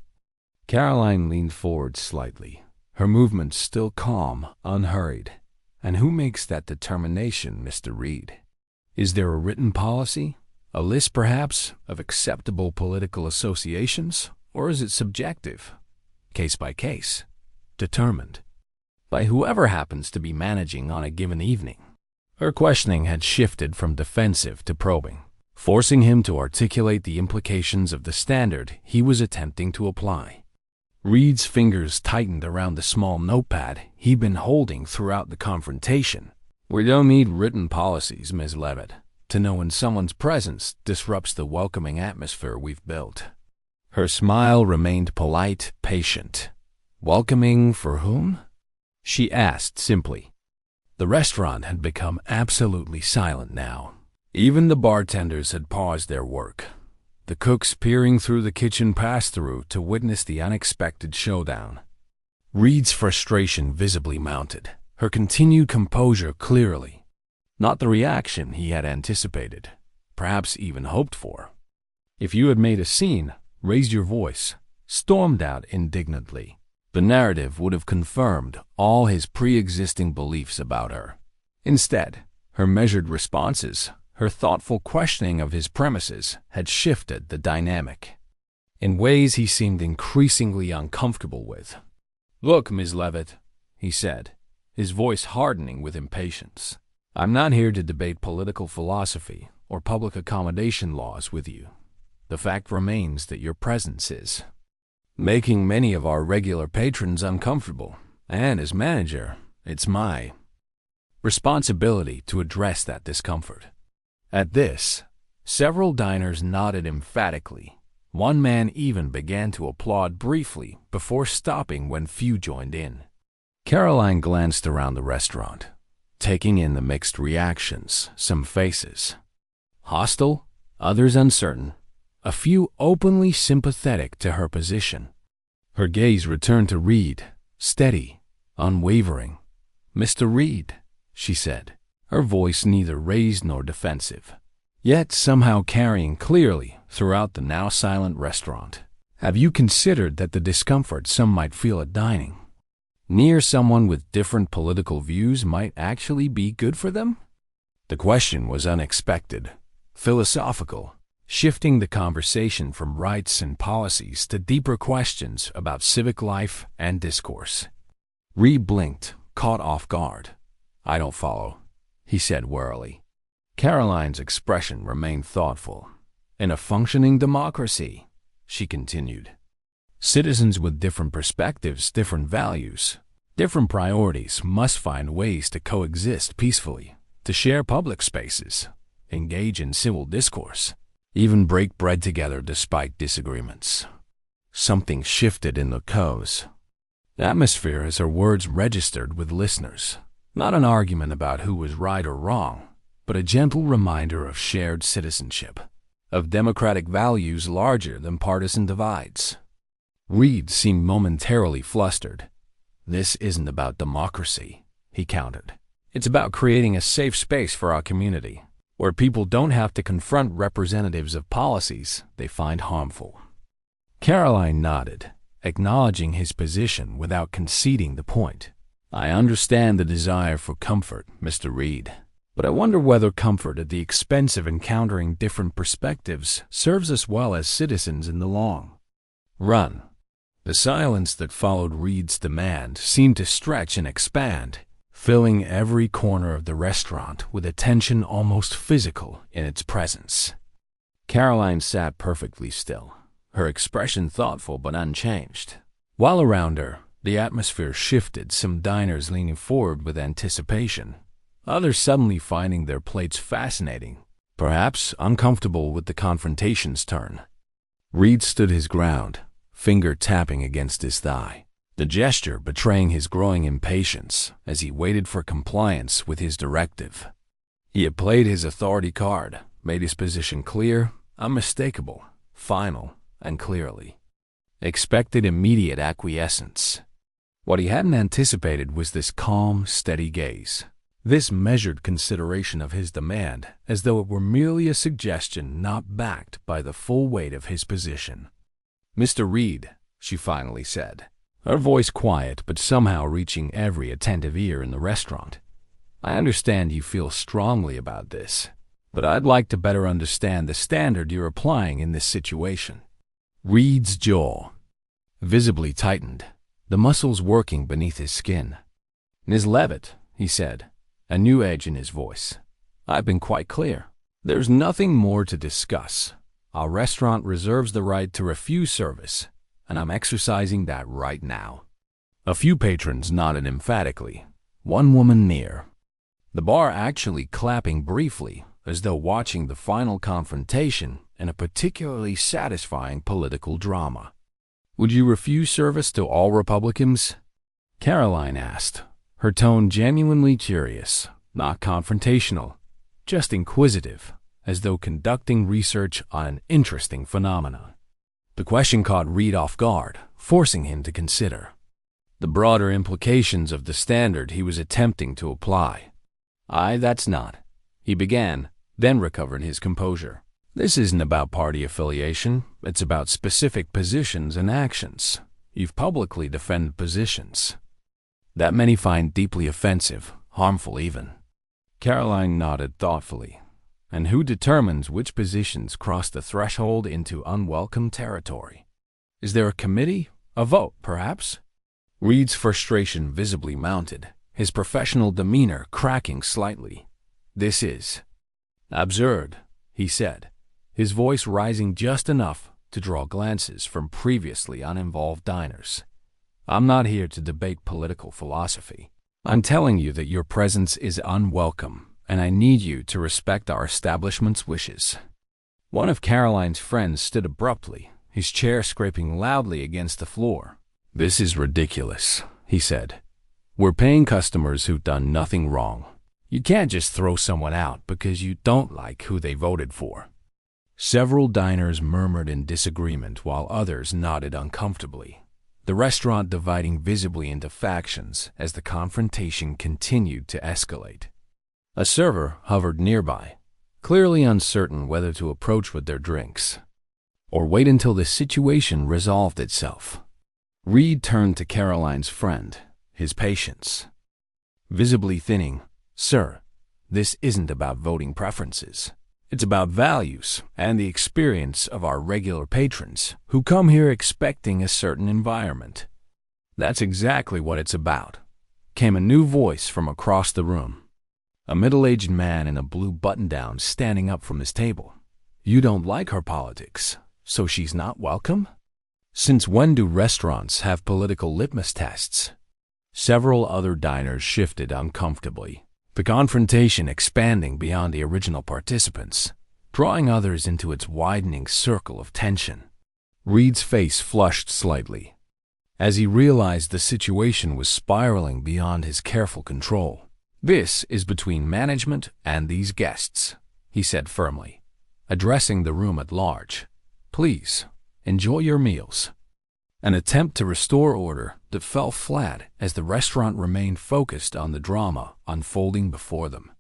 Karoline leaned forward slightly, her movements still calm, unhurried. "And who makes that determination, Mr. Reed? Is there a written policy, a list perhaps, of acceptable political associations, or is it subjective, case by case, determined by whoever happens to be managing on a given evening?" Her questioning had shifted from defensive to probing, forcing him to articulate the implications of the standard he was attempting to apply. Reed's fingers tightened around the small notepad he'd been holding throughout the confrontation. "We don't need written policies, Ms. Leavitt, to know when someone's presence disrupts the welcoming atmosphere we've built." Her smile remained polite, patient. "Welcoming for whom?" she asked simply. The restaurant had become absolutely silent now. Even the bartenders had paused their work, the cooks peering through the kitchen pass-through to witness the unexpected showdown. Reed's frustration visibly mounted, her continued composure clearly not the reaction he had anticipated, perhaps even hoped for. "If you had made a scene, raised your voice, stormed out indignantly, the narrative would have confirmed all his pre-existing beliefs about her. Instead, her measured responses, her thoughtful questioning of his premises had shifted the dynamic in ways he seemed increasingly uncomfortable with. "Look, Ms. Leavitt," he said, his voice hardening with impatience. "I'm not here to debate political philosophy or public accommodation laws with you. The fact remains that your presence is making many of our regular patrons uncomfortable, and as manager, it's my responsibility to address that discomfort." At this, several diners nodded emphatically. One man even began to applaud briefly before stopping when few joined in. Karoline glanced around the restaurant, taking in the mixed reactions, some faces hostile, others uncertain, a few openly sympathetic to her position. Her gaze returned to Reed, steady, unwavering. "Mr. Reed," she said, her voice neither raised nor defensive, yet somehow carrying clearly throughout the now silent restaurant. "Have you considered that the discomfort some might feel at dining near someone with different political views might actually be good for them?" The question was unexpected, philosophical, shifting the conversation from rights and policies to deeper questions about civic life and discourse. Reed blinked, caught off guard. "I don't follow," he said warily. Karoline's expression remained thoughtful. In a functioning democracy, she continued, citizens with different perspectives, different values, different priorities must find ways to coexist peacefully, to share public spaces, engage in civil discourse, even break bread together despite disagreements. Something shifted in the cause. The atmosphere as her words registered with listeners. Not an argument about who was right or wrong, but a gentle reminder of shared citizenship, of democratic values larger than partisan divides. Reed seemed momentarily flustered. This isn't about democracy, he countered. It's about creating a safe space for our community, where people don't have to confront representatives of policies they find harmful. Karoline nodded, acknowledging his position without conceding the point. I understand the desire for comfort, Mr. Reed, but I wonder whether comfort at the expense of encountering different perspectives serves us well as citizens in the long run. The silence that followed Reed's demand seemed to stretch and expand, filling every corner of the restaurant with a tension almost physical in its presence. Karoline sat perfectly still, her expression thoughtful but unchanged. While around her, the atmosphere shifted, some diners leaning forward with anticipation, others suddenly finding their plates fascinating, perhaps uncomfortable with the confrontation's turn. Reed stood his ground, finger tapping against his thigh, the gesture betraying his growing impatience as he waited for compliance with his directive. He had played his authority card, made his position clear, unmistakable, final, and clearly expected immediate acquiescence. What he hadn't anticipated was this calm, steady gaze, this measured consideration of his demand as though it were merely a suggestion not backed by the full weight of his position. Mr. Reed, she finally said, her voice quiet but somehow reaching every attentive ear in the restaurant. I understand you feel strongly about this, but I'd like to better understand the standard you're applying in this situation. Reed's jaw visibly tightened, the muscles working beneath his skin. Ms. Leavitt, he said, a new edge in his voice. I've been quite clear. There's nothing more to discuss. Our restaurant reserves the right to refuse service, and I'm exercising that right now. A few patrons nodded emphatically, one woman near, the bar actually clapping briefly as though watching the final confrontation in a particularly satisfying political drama. Would you refuse service to all Republicans? Karoline asked, her tone genuinely curious, not confrontational, just inquisitive, as though conducting research on an interesting phenomenon. The question caught Reed off guard, forcing him to consider the broader implications of the standard he was attempting to apply. That's not, he began, then recovered his composure. This isn't about party affiliation, it's about specific positions and actions. You've publicly defended positions that many find deeply offensive, harmful even. Karoline nodded thoughtfully. And who determines which positions cross the threshold into unwelcome territory? Is there a committee? A vote, perhaps? Reed's frustration visibly mounted, his professional demeanor cracking slightly. This is absurd, he said, his voice rising just enough to draw glances from previously uninvolved diners. I'm not here to debate political philosophy. I'm telling you that your presence is unwelcome, and I need you to respect our establishment's wishes. One of Karoline's friends stood abruptly, his chair scraping loudly against the floor. This is ridiculous, he said. We're paying customers who've done nothing wrong. You can't just throw someone out because you don't like who they voted for. Several diners murmured in disagreement while others nodded uncomfortably, the restaurant dividing visibly into factions as the confrontation continued to escalate. A server hovered nearby, clearly uncertain whether to approach with their drinks or wait until the situation resolved itself. Reed turned to Karoline's friend, his patience visibly thinning. Sir, this isn't about voting preferences. It's about values and the experience of our regular patrons who come here expecting a certain environment. That's exactly what it's about, came a new voice from across the room. A middle-aged man in a blue button-down standing up from his table, You don't like her politics, so she's not welcome? Since when do restaurants have political litmus tests? Several other diners shifted uncomfortably, the confrontation expanding beyond the original participants, drawing others into its widening circle of tension. Reed's face flushed slightly, as he realized the situation was spiraling beyond his careful control. "This is between management and these guests," he said firmly, addressing the room at large. "Please, enjoy your meals." An attempt to restore order that fell flat as the restaurant remained focused on the drama unfolding before them.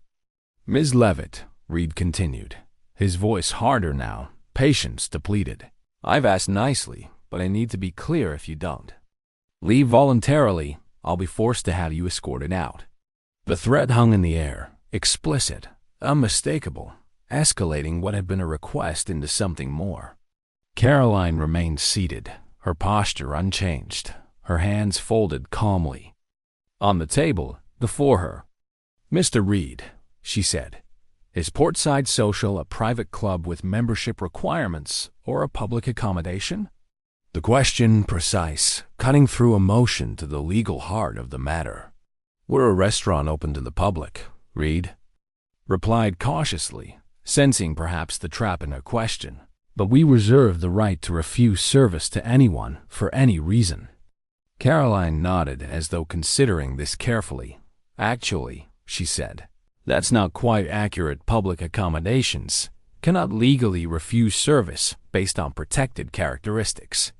"Ms. Leavitt," Reed continued, his voice harder now, patience depleted. "I've asked nicely, but I need to be clear if you don't. Leave voluntarily, I'll be forced to have you escorted out." The threat hung in the air, explicit, unmistakable, escalating what had been a request into something more. Karoline remained seated, her posture unchanged, her hands folded calmly. On the table, before her, "Mr. Reed," she said, "is Portside Social a private club with membership requirements or a public accommodation?" The question precise, cutting through emotion to the legal heart of the matter. "We're a restaurant open to the public," Reed replied cautiously, sensing perhaps the trap in her question. "But we reserve the right to refuse service to anyone for any reason." Karoline nodded as though considering this carefully. "Actually," she said, "that's not quite accurate. Public accommodations cannot legally refuse service based on protected characteristics,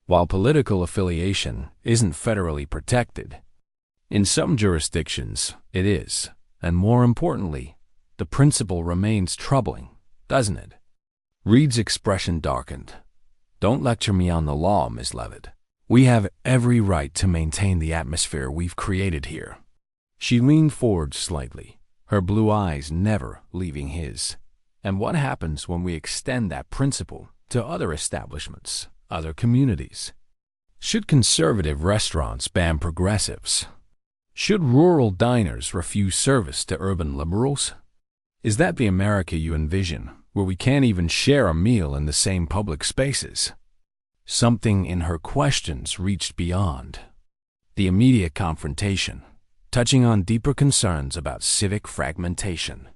while political affiliation isn't federally protected. In some jurisdictions, it is, and more importantly, the principle remains troubling, doesn't it?" Reed's expression darkened. "Don't lecture me on the law, Miss Leavitt. We have every right to maintain the atmosphere we've created here." She leaned forward slightly, her blue eyes never leaving his. "And what happens when we extend that principle to other establishments, other communities? Should conservative restaurants ban progressives? Should rural diners refuse service to urban liberals? Is that the America you envision, where we can't even share a meal in the same public spaces?" Something in her questions reached beyond the immediate confrontation, touching on deeper concerns about civic fragmentation.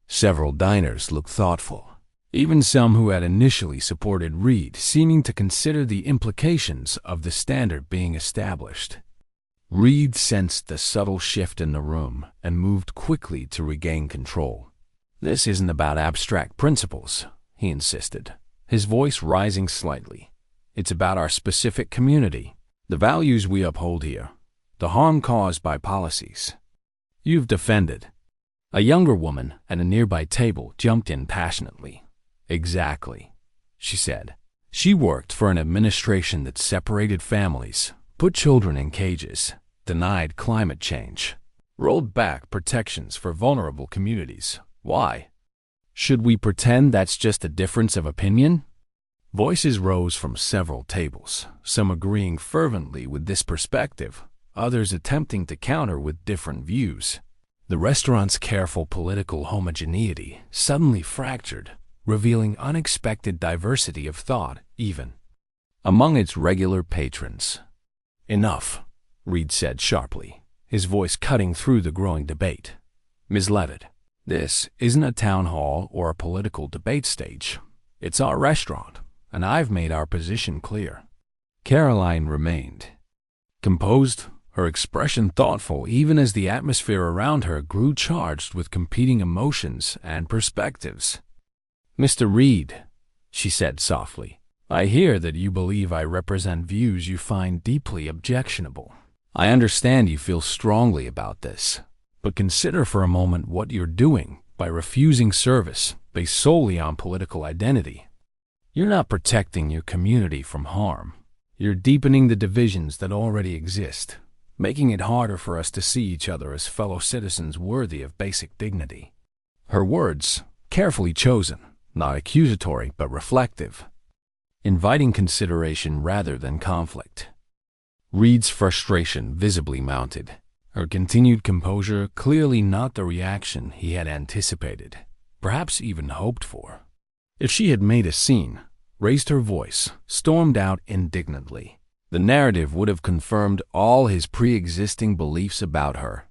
Several diners looked thoughtful, even some who had initially supported Reed seeming to consider the implications of the standard being established. Reed sensed the subtle shift in the room and moved quickly to regain control. "This isn't about abstract principles," he insisted, his voice rising slightly. "It's about our specific community, the values we uphold here, the harm caused by policies you've defended." A younger woman at a nearby table jumped in passionately. "Exactly," she said. She worked for an administration that separated families, put children in cages, denied climate change, rolled back protections for vulnerable communities. Why? Should we pretend that's just a difference of opinion? Voices rose from several tables, some agreeing fervently with this perspective, others attempting to counter with different views. The restaurant's careful political homogeneity suddenly fractured, revealing unexpected diversity of thought even among its regular patrons. "Enough," Reed said sharply, his voice cutting through the growing debate. "Ms. Leavitt, this isn't a town hall or a political debate stage. It's our restaurant, and I've made our position clear." Karoline remained composed, her expression thoughtful even as the atmosphere around her grew charged with competing emotions and perspectives. "Mr. Reed," she said softly, "I hear that you believe I represent views you find deeply objectionable. I understand you feel strongly about this, but consider for a moment what you're doing by refusing service based solely on political identity. You're not protecting your community from harm. You're deepening the divisions that already exist, making it harder for us to see each other as fellow citizens worthy of basic dignity." Her words, carefully chosen, not accusatory but reflective, inviting consideration rather than conflict. Reed's frustration visibly mounted, her continued composure clearly not the reaction he had anticipated, perhaps even hoped for. If she had made a scene, raised her voice, stormed out indignantly, the narrative would have confirmed all his pre-existing beliefs about her.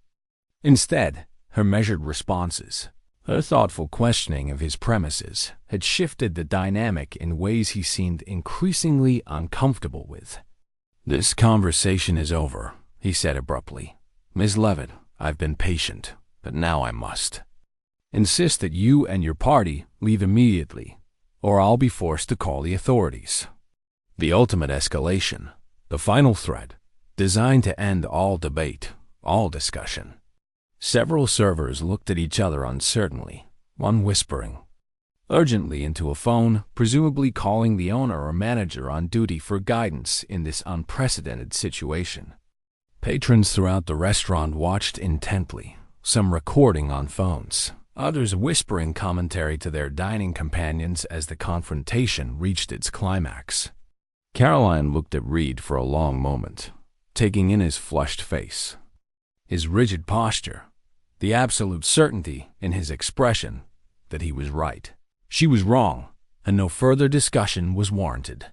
Instead, her measured responses, her thoughtful questioning of his premises, had shifted the dynamic in ways he seemed increasingly uncomfortable with. "This conversation is over," he said abruptly. "Miss Leavitt, I've been patient, but now I must insist that you and your party leave immediately, or I'll be forced to call the authorities." The ultimate escalation, the final threat, designed to end all debate, all discussion. Several servers looked at each other uncertainly, one whispering urgently into a phone, presumably calling the owner or manager on duty for guidance in this unprecedented situation. Patrons throughout the restaurant watched intently, some recording on phones, others whispering commentary to their dining companions as the confrontation reached its climax. Karoline looked at Reed for a long moment, taking in his flushed face, his rigid posture, the absolute certainty in his expression that he was right. She was wrong, and no further discussion was warranted.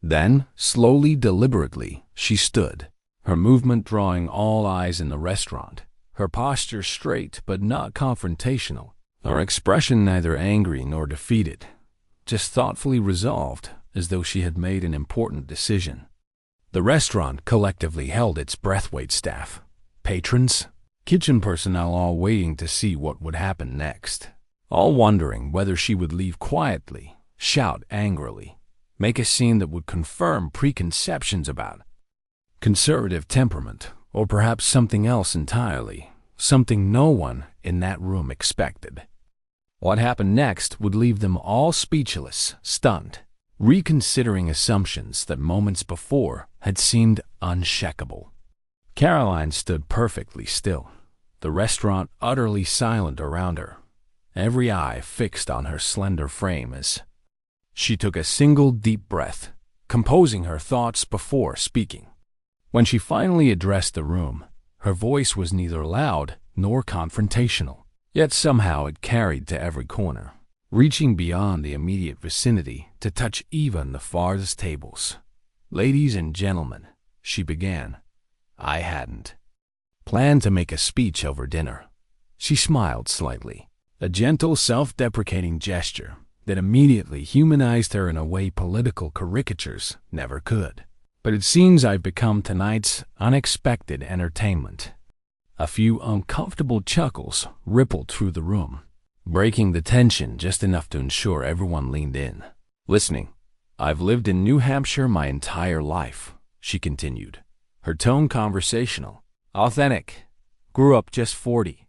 Then, slowly, deliberately, she stood, her movement drawing all eyes in the restaurant, her posture straight but not confrontational, her expression neither angry nor defeated, just thoughtfully resolved, as though she had made an important decision. The restaurant collectively held its breath-weight staff, patrons, kitchen personnel, all waiting to see what would happen next, all wondering whether she would leave quietly, shout angrily, make a scene that would confirm preconceptions about conservative temperament, or perhaps something else entirely, something no one in that room expected. What happened next would leave them all speechless, stunned, reconsidering assumptions that moments before had seemed unshakable. Karoline stood perfectly still, the restaurant utterly silent around her, every eye fixed on her slender frame as she took a single deep breath, composing her thoughts before speaking. When she finally addressed the room, her voice was neither loud nor confrontational, yet somehow it carried to every corner, reaching beyond the immediate vicinity to touch even the farthest tables. "Ladies and gentlemen," she began, "I hadn't planned to make a speech over dinner." She smiled slightly, a gentle, self-deprecating gesture that immediately humanized her in a way political caricatures never could. "But it seems I've become tonight's unexpected entertainment." A few uncomfortable chuckles rippled through the room, breaking the tension just enough to ensure everyone leaned in, listening. "I've lived in New Hampshire my entire life," she continued, her tone conversational, authentic. "Grew up just 40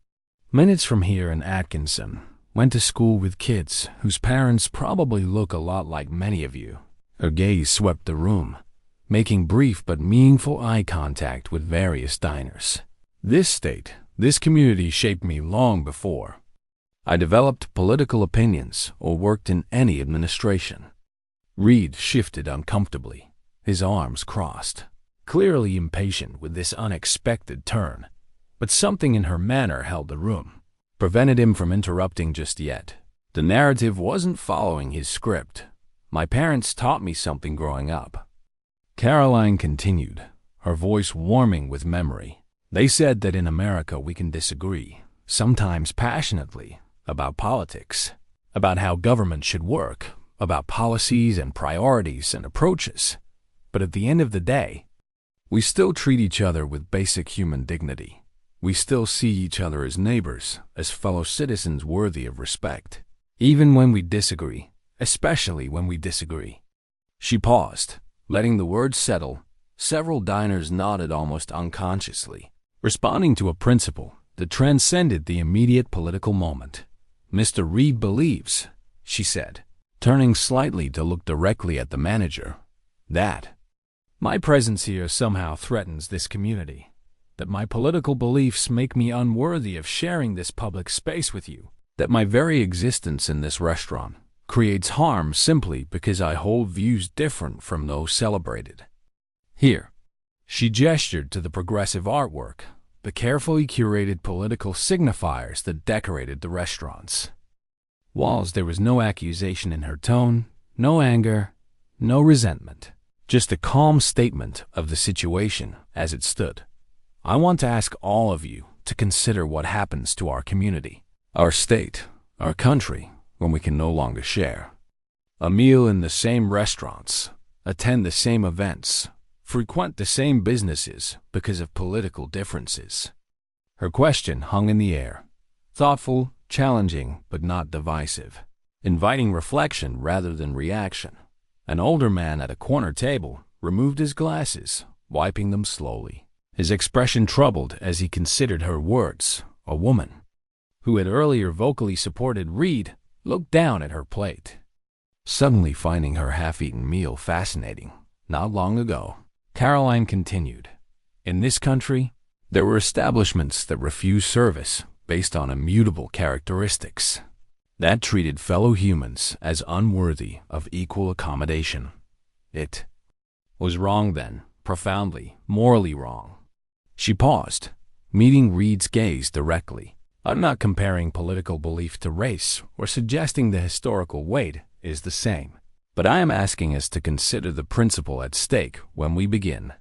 minutes from here in Atkinson. Went to school with kids whose parents probably look a lot like many of you." Her gaze swept the room, making brief but meaningful eye contact with various diners. "This state, this community shaped me long before I developed political opinions or worked in any administration." Reed shifted uncomfortably, his arms crossed, clearly impatient with this unexpected turn, but something in her manner held the room, prevented him from interrupting just yet. The narrative wasn't following his script. "My parents taught me something growing up," Karoline continued, her voice warming with memory. "They said that in America we can disagree, sometimes passionately, about politics, about how government should work, about policies and priorities and approaches. But at the end of the day, we still treat each other with basic human dignity. We still see each other as neighbors, as fellow citizens worthy of respect, even when we disagree, especially when we disagree." She paused, letting the words settle. Several diners nodded almost unconsciously, responding to a principle that transcended the immediate political moment. "Mr. Reed believes," she said, turning slightly to look directly at the manager, "that my presence here somehow threatens this community, that my political beliefs make me unworthy of sharing this public space with you, that my very existence in this restaurant creates harm simply because I hold views different from those celebrated here." She gestured to the progressive artwork, the carefully curated political signifiers that decorated the restaurants. Whilst there was no accusation in her tone, no anger, no resentment, just a calm statement of the situation as it stood. I want to ask all of you to consider what happens to our community, our state, our country, when we can no longer share a meal in the same restaurants, attend the same events, frequent the same businesses because of political differences. Her question hung in the air, thoughtful, challenging, but not divisive, inviting reflection rather than reaction. An older man at a corner table removed his glasses, wiping them slowly, his expression troubled as he considered her words. A woman, who had earlier vocally supported Reed, looked down at her plate, suddenly finding her half-eaten meal fascinating. Not long ago, Karoline continued, in this country, there were establishments that refused service based on immutable characteristics, that treated fellow humans as unworthy of equal accommodation. It was wrong then, profoundly, morally wrong. She paused, meeting Reed's gaze directly. I'm not comparing political belief to race or suggesting the historical weight is the same, but I am asking us to consider the principle at stake when we begin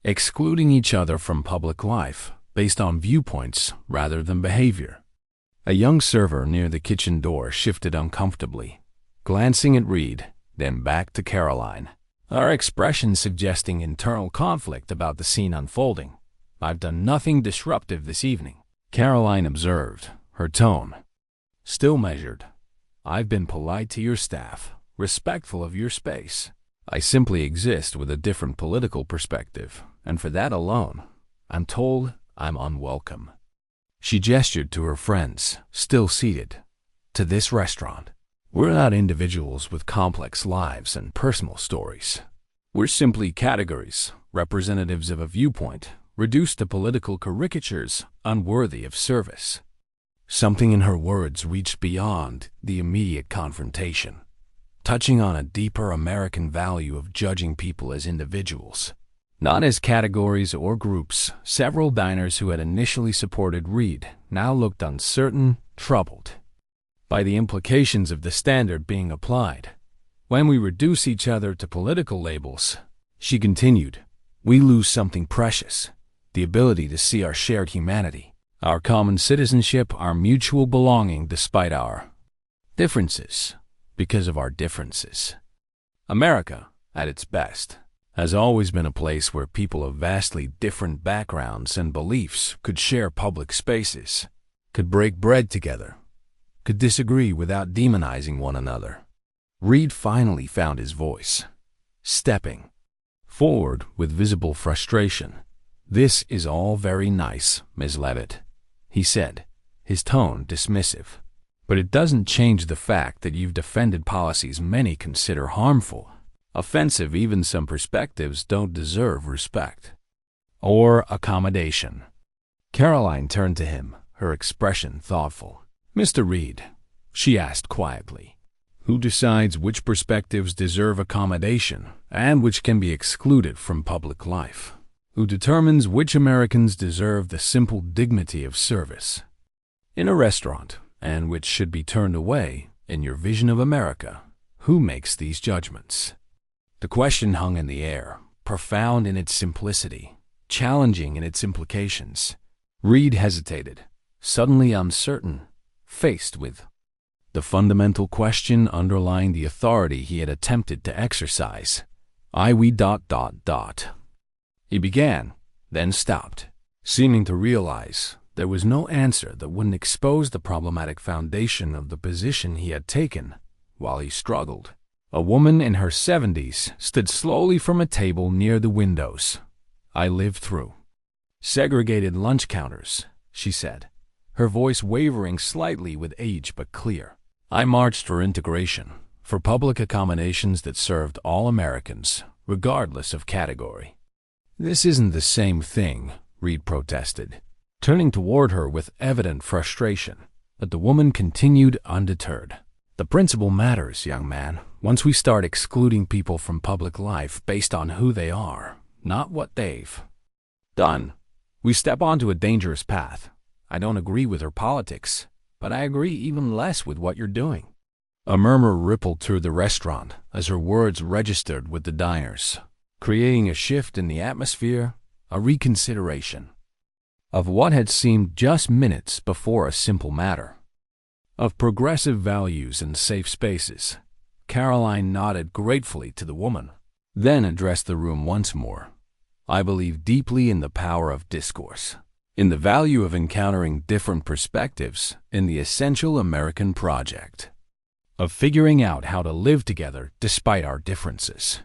excluding each other from public life based on viewpoints rather than behavior. A young server near the kitchen door shifted uncomfortably, glancing at Reed, then back to Karoline, our expression suggesting internal conflict about the scene unfolding. I've done nothing disruptive this evening, Karoline observed, her tone still measured. I've been polite to your staff, respectful of your space. I simply exist with a different political perspective, and for that alone, I'm told I'm unwelcome. She gestured to her friends, still seated, to this restaurant. We're not individuals with complex lives and personal stories. We're simply categories, representatives of a viewpoint, reduced to political caricatures unworthy of service. Something in her words reached beyond the immediate confrontation, touching on a deeper American value of judging people as individuals, not as categories or groups. Several diners who had initially supported Reed now looked uncertain, troubled by the implications of the standard being applied. When we reduce each other to political labels, she continued, we lose something precious, the ability to see our shared humanity, our common citizenship, our mutual belonging despite our differences, because of our differences. America, at its best, has always been a place where people of vastly different backgrounds and beliefs could share public spaces, could break bread together, could disagree without demonizing one another. Reed finally found his voice, stepping forward with visible frustration. This is all very nice, Ms. Leavitt, he said, his tone dismissive. But it doesn't change the fact that you've defended policies many consider harmful, offensive. Even some perspectives don't deserve respect or accommodation. Karoline turned to him, her expression thoughtful. Mr. Reed, she asked quietly, who decides which perspectives deserve accommodation and which can be excluded from public life? Who determines which Americans deserve the simple dignity of service in a restaurant and which should be turned away in your vision of America? Who makes these judgments? The question hung in the air, profound in its simplicity, challenging in its implications. Reed hesitated, suddenly uncertain, faced with the fundamental question underlying the authority he had attempted to exercise. We ... He began, then stopped, seeming to realize there was no answer that wouldn't expose the problematic foundation of the position he had taken. While he struggled, a woman in her 70s stood slowly from a table near the windows. I lived through segregated lunch counters, she said, her voice wavering slightly with age but clear. I marched for integration, for public accommodations that served all Americans, regardless of category. This isn't the same thing, Reed protested, turning toward her with evident frustration. But the woman continued undeterred. The principle matters, young man. Once we start excluding people from public life based on who they are, not what they've done, we step onto a dangerous path. I don't agree with her politics, but I agree even less with what you're doing." A murmur rippled through the restaurant as her words registered with the diners, creating a shift in the atmosphere, a reconsideration of what had seemed just minutes before a simple matter of progressive values and safe spaces. Karoline nodded gratefully to the woman, then addressed the room once more. "I believe deeply in the power of discourse, in the value of encountering different perspectives, in the essential American project of figuring out how to live together despite our differences."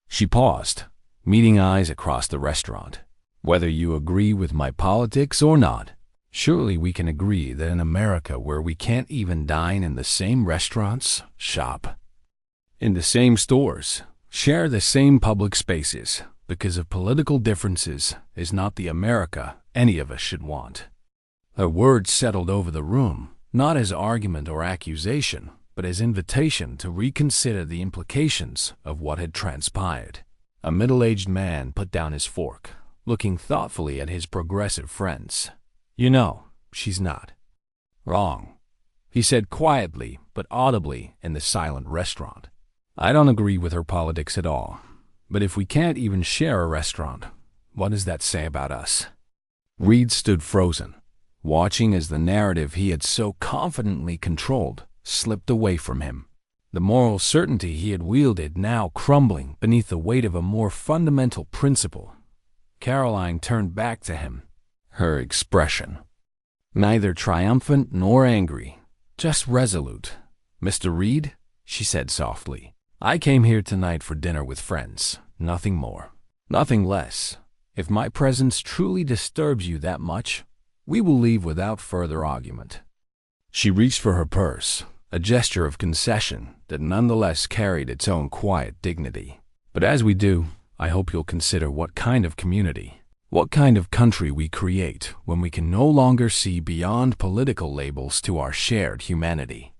She paused, meeting eyes across the restaurant. "Whether you agree with my politics or not, surely we can agree that in America, where we can't even dine in the same restaurants, shop in the same stores, share the same public spaces because of political differences, is not the America any of us should want." Her words settled over the room, not as argument or accusation, but as invitation to reconsider the implications of what had transpired. A middle-aged man put down his fork, looking thoughtfully at his progressive friends. "You know, she's not wrong," he said quietly but audibly in the silent restaurant. "I don't agree with her politics at all, but if we can't even share a restaurant, what does that say about us?" Reed stood frozen, watching as the narrative he had so confidently controlled slipped away from him, the moral certainty he had wielded now crumbling beneath the weight of a more fundamental principle. Karoline turned back to him, her expression neither triumphant nor angry, just resolute. "Mr. Reed," she said softly, "I came here tonight for dinner with friends, nothing more, nothing less. If my presence truly disturbs you that much, we will leave without further argument." She reached for her purse, a gesture of concession that nonetheless carried its own quiet dignity. "But as we do, I hope you'll consider what kind of community, what kind of country we create when we can no longer see beyond political labels to our shared humanity."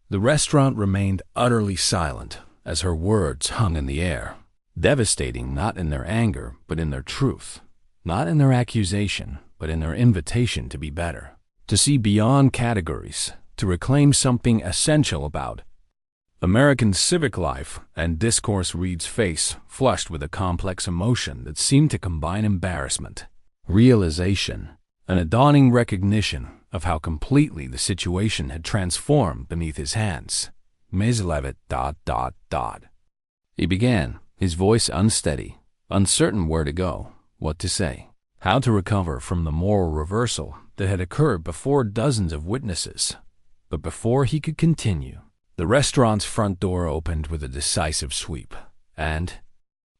The restaurant remained utterly silent as her words hung in the air, devastating not in their anger but in their truth, not in their accusation but in their invitation to be better, to see beyond categories, to reclaim something essential about American civic life and discourse. Reed's face flushed with a complex emotion that seemed to combine embarrassment, realization, and a dawning recognition of how completely the situation had transformed beneath his hands. "Ms. Leavitt, .. He began, his voice unsteady, uncertain where to go, what to say, how to recover from the moral reversal that had occurred before dozens of witnesses. But before he could continue, the restaurant's front door opened with a decisive sweep, and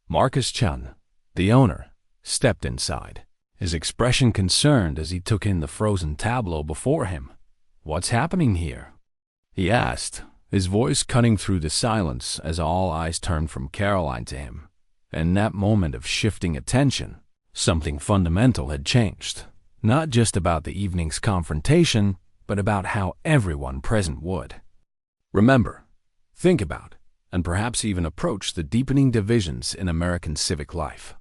Marcus Chun, the owner, stepped inside, his expression concerned as he took in the frozen tableau before him. "What's happening here?" he asked, his voice cutting through the silence as all eyes turned from Karoline to him. In that moment of shifting attention, something fundamental had changed, not just about the evening's confrontation, but about how everyone present would remember, think about, and perhaps even approach the deepening divisions in American civic life.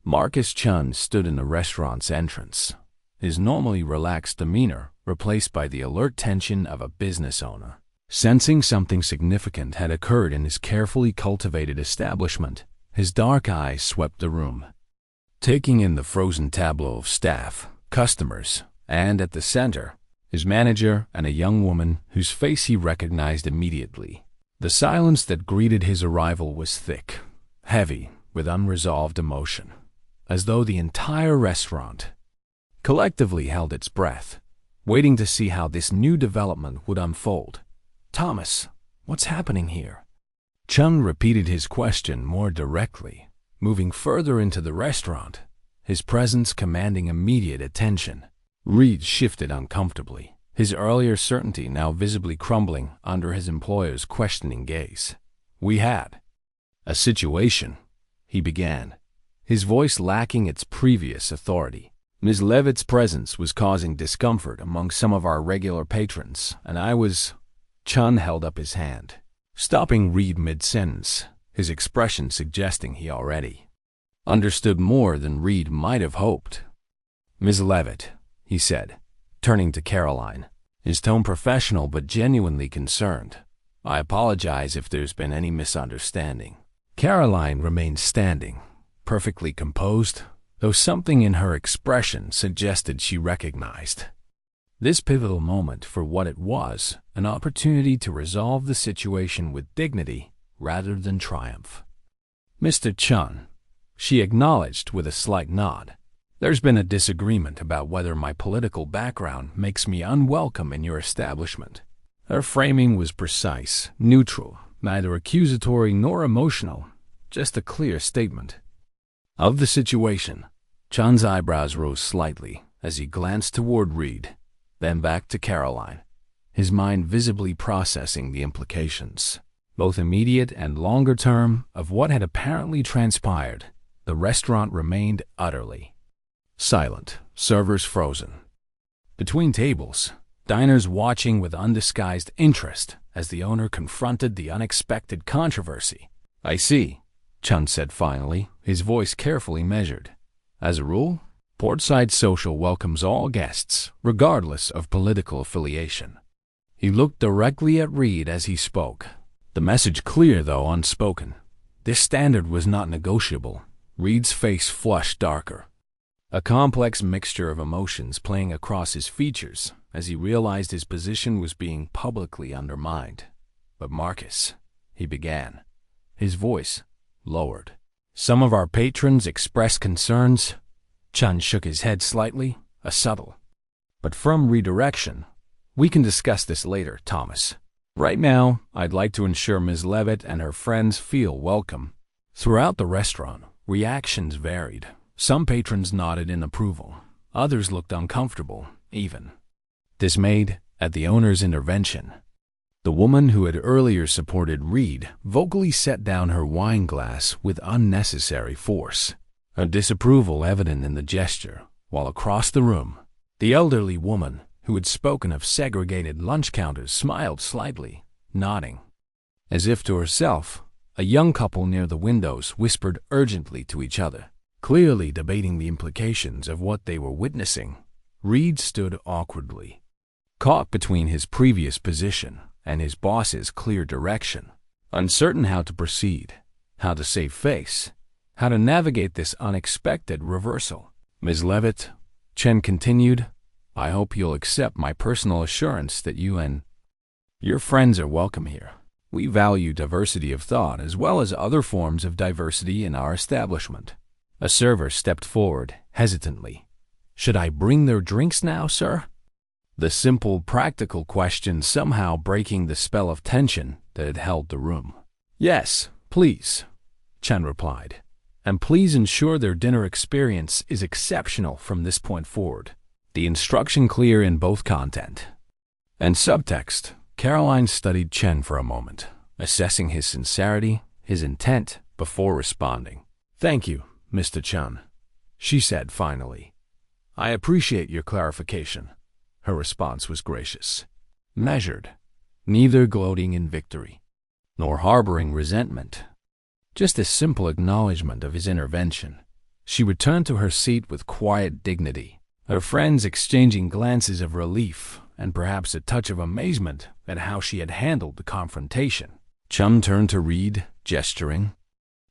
Marcus Chun stood in the restaurant's entrance, his normally relaxed demeanor replaced by the alert tension of a business owner. Sensing something significant had occurred in his carefully cultivated establishment, his dark eyes swept the room, taking in the frozen tableau of staff, customers, and at the center, his manager and a young woman whose face he recognized immediately. The silence that greeted his arrival was thick, heavy with unresolved emotion, as though the entire restaurant collectively held its breath, waiting to see how this new development would unfold. "Thomas, what's happening here?" Chun repeated his question more directly, moving further into the restaurant, his presence commanding immediate attention. Reed shifted uncomfortably, his earlier certainty now visibly crumbling under his employer's questioning gaze. "We had a situation," he began, his voice lacking its previous authority. "Ms. Leavitt's presence was causing discomfort among some of our regular patrons, and I was—" Chun held up his hand, stopping Reed mid-sentence, his expression suggesting he already understood more than Reed might have hoped. "Ms. Leavitt," he said, turning to Karoline, his tone professional but genuinely concerned. I apologize if there's been any misunderstanding. Karoline remained standing, perfectly composed, though something in her expression suggested she recognized this pivotal moment for what it was, an opportunity to resolve the situation with dignity rather than triumph. "Mr. Chun," she acknowledged with a slight nod, "there's been a disagreement about whether my political background makes me unwelcome in your establishment." Her framing was precise, neutral, neither accusatory nor emotional, just a clear statement of the situation. Chun's eyebrows rose slightly as he glanced toward Reed, then back to Karoline, his mind visibly processing the implications, both immediate and longer term, of what had apparently transpired. The restaurant remained utterly silent, servers frozen. Between tables, diners watching with undisguised interest as the owner confronted the unexpected controversy. "I see," Chun said finally, his voice carefully measured. "As a rule, Portside Social welcomes all guests, regardless of political affiliation." He looked directly at Reed as he spoke, the message clear though unspoken. This standard was not negotiable. Reed's face flushed darker, a complex mixture of emotions playing across his features as he realized his position was being publicly undermined. "But Marcus," he began, his voice lowered. "Some of our patrons expressed concerns." Chun shook his head slightly, a subtle but firm redirection. "We can discuss this later, Thomas. Right now, I'd like to ensure Ms. Leavitt and her friends feel welcome." Throughout the restaurant, reactions varied. Some patrons nodded in approval. Others looked uncomfortable, even dismayed at the owner's intervention. The woman who had earlier supported Reed vocally set down her wine glass with unnecessary force, her disapproval evident in the gesture, while across the room, the elderly woman who had spoken of segregated lunch counters smiled slightly, nodding. As if to herself, a young couple near the windows whispered urgently to each other, clearly debating the implications of what they were witnessing. Reed stood awkwardly, caught between his previous position and his boss's clear direction, uncertain how to proceed, how to save face, how to navigate this unexpected reversal. "Ms. Leavitt," Chen continued, "I hope you'll accept my personal assurance that you and your friends are welcome here. We value diversity of thought as well as other forms of diversity in our establishment." A server stepped forward, hesitantly. "Should I bring their drinks now, sir?" The simple, practical question somehow breaking the spell of tension that had held the room. "Yes, please," Chen replied. "And please ensure their dinner experience is exceptional from this point forward." The instruction clear in both content and subtext. Karoline studied Chen for a moment, assessing his sincerity, his intent, before responding. "Thank you, Mr. Chun," she said finally. "I appreciate your clarification." Her response was gracious, measured, neither gloating in victory nor harboring resentment, just a simple acknowledgement of his intervention. She returned to her seat with quiet dignity, her friends exchanging glances of relief and perhaps a touch of amazement at how she had handled the confrontation. Chum turned to Reed, gesturing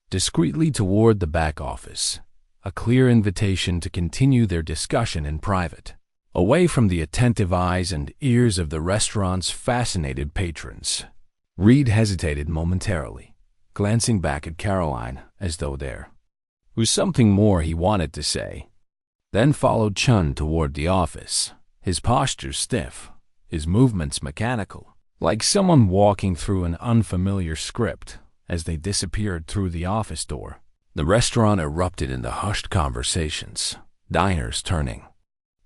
discreetly toward the back office, a clear invitation to continue their discussion in private, away from the attentive eyes and ears of the restaurant's fascinated patrons. Reed hesitated momentarily, glancing back at Karoline as though there was something more he wanted to say, then followed Chun toward the office, his posture stiff, his movements mechanical, like someone walking through an unfamiliar script. As they disappeared through the office door, the restaurant erupted into hushed conversations, diners turning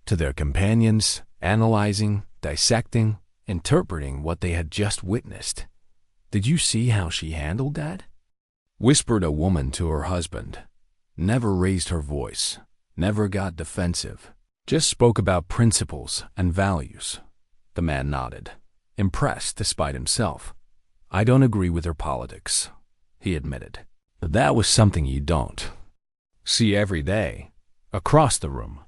to their companions, analyzing, dissecting, interpreting what they had just witnessed. "Did you see how she handled that?" whispered a woman to her husband. Never raised her voice, never got defensive, just spoke about principles and values. The man nodded, impressed despite himself. "I don't agree with her politics," he admitted. "But that was something you don't see every day." Across the room,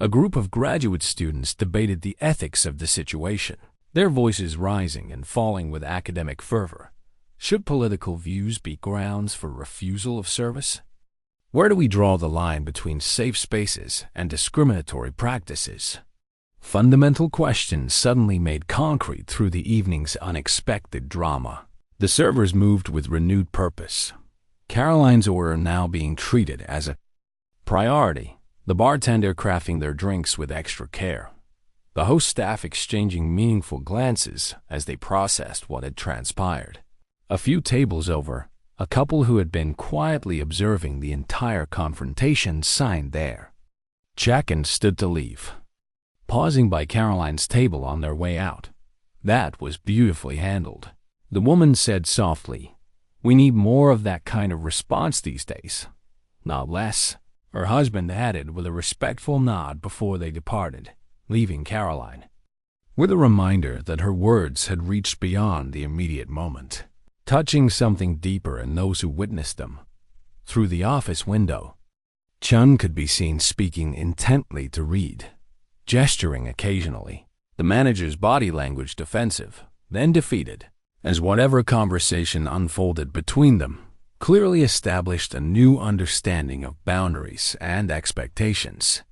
A group of graduate students debated the ethics of the situation, their voices rising and falling with academic fervor. Should political views be grounds for refusal of service? Where do we draw the line between safe spaces and discriminatory practices? Fundamental questions suddenly made concrete through the evening's unexpected drama. The servers moved with renewed purpose, Karoline's order now being treated as a priority, the bartender crafting their drinks with extra care, the host staff exchanging meaningful glances as they processed what had transpired. A few tables over, a couple who had been quietly observing the entire confrontation signed their check and stood to leave, pausing by Karoline's table on their way out. "That was beautifully handled," the woman said softly. "We need more of that kind of response these days, not less," her husband added with a respectful nod before they departed, leaving Karoline with a reminder that her words had reached beyond the immediate moment, touching something deeper in those who witnessed them. Through the office window, Chun could be seen speaking intently to Reed, gesturing occasionally, the manager's body language defensive, then defeated, as whatever conversation unfolded between them clearly established a new understanding of boundaries and expectations.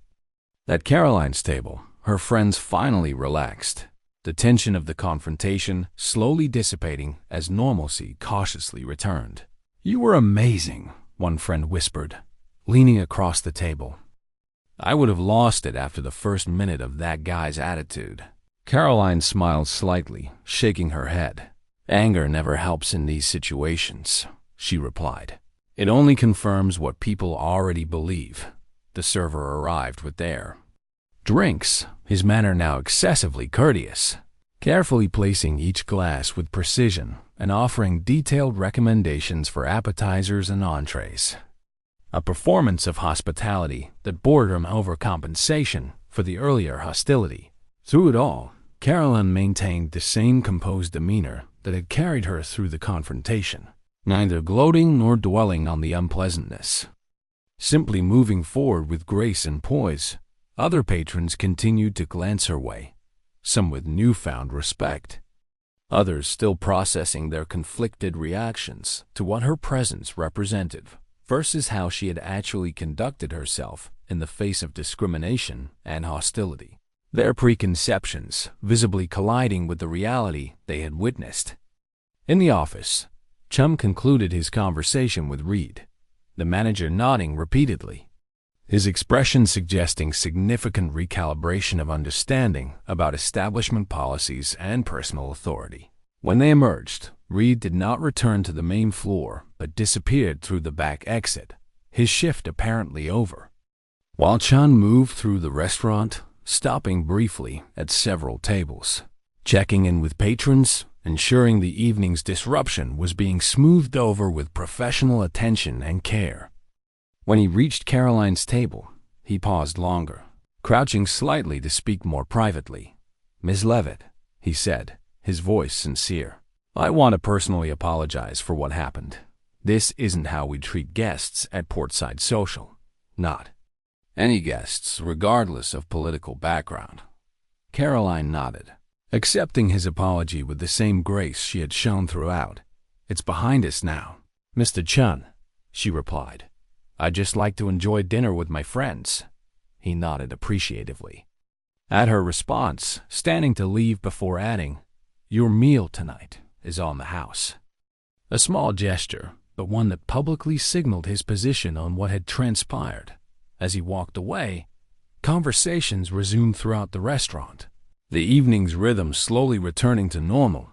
At Karoline's table, her friends finally relaxed, the tension of the confrontation slowly dissipating as normalcy cautiously returned. "You were amazing," one friend whispered, leaning across the table. "I would have lost it after the first minute of that guy's attitude." Karoline smiled slightly, shaking her head. "Anger never helps in these situations," she replied. "It only confirms what people already believe." The server arrived with their drinks, his manner now excessively courteous, carefully placing each glass with precision and offering detailed recommendations for appetizers and entrees. A performance of hospitality that bordered on overcompensation for the earlier hostility. Through it all, Karoline maintained the same composed demeanor that had carried her through the confrontation, neither gloating nor dwelling on the unpleasantness. Simply moving forward with grace and poise, other patrons continued to glance her way, some with newfound respect, others still processing their conflicted reactions to what her presence represented versus how she had actually conducted herself in the face of discrimination and hostility. Their preconceptions visibly colliding with the reality they had witnessed. In the office, Chum concluded his conversation with Reed, the manager nodding repeatedly, his expression suggesting significant recalibration of understanding about establishment policies and personal authority. When they emerged, Reed did not return to the main floor but disappeared through the back exit, his shift apparently over. While Chun moved through the restaurant, stopping briefly at several tables, checking in with patrons, ensuring the evening's disruption was being smoothed over with professional attention and care. When he reached Karoline's table, he paused longer, crouching slightly to speak more privately. "Ms. Leavitt," he said, his voice sincere, "I want to personally apologize for what happened. This isn't how we treat guests at Portside Social. Not any guests, regardless of political background." Karoline nodded, accepting his apology with the same grace she had shown throughout. "It's behind us now, Mr. Chun," she replied. "I'd just like to enjoy dinner with my friends." He nodded appreciatively. At her response, standing to leave before adding, "Your meal tonight is on the house." A small gesture, but one that publicly signaled his position on what had transpired. As he walked away, conversations resumed throughout the restaurant, the evening's rhythm slowly returning to normal,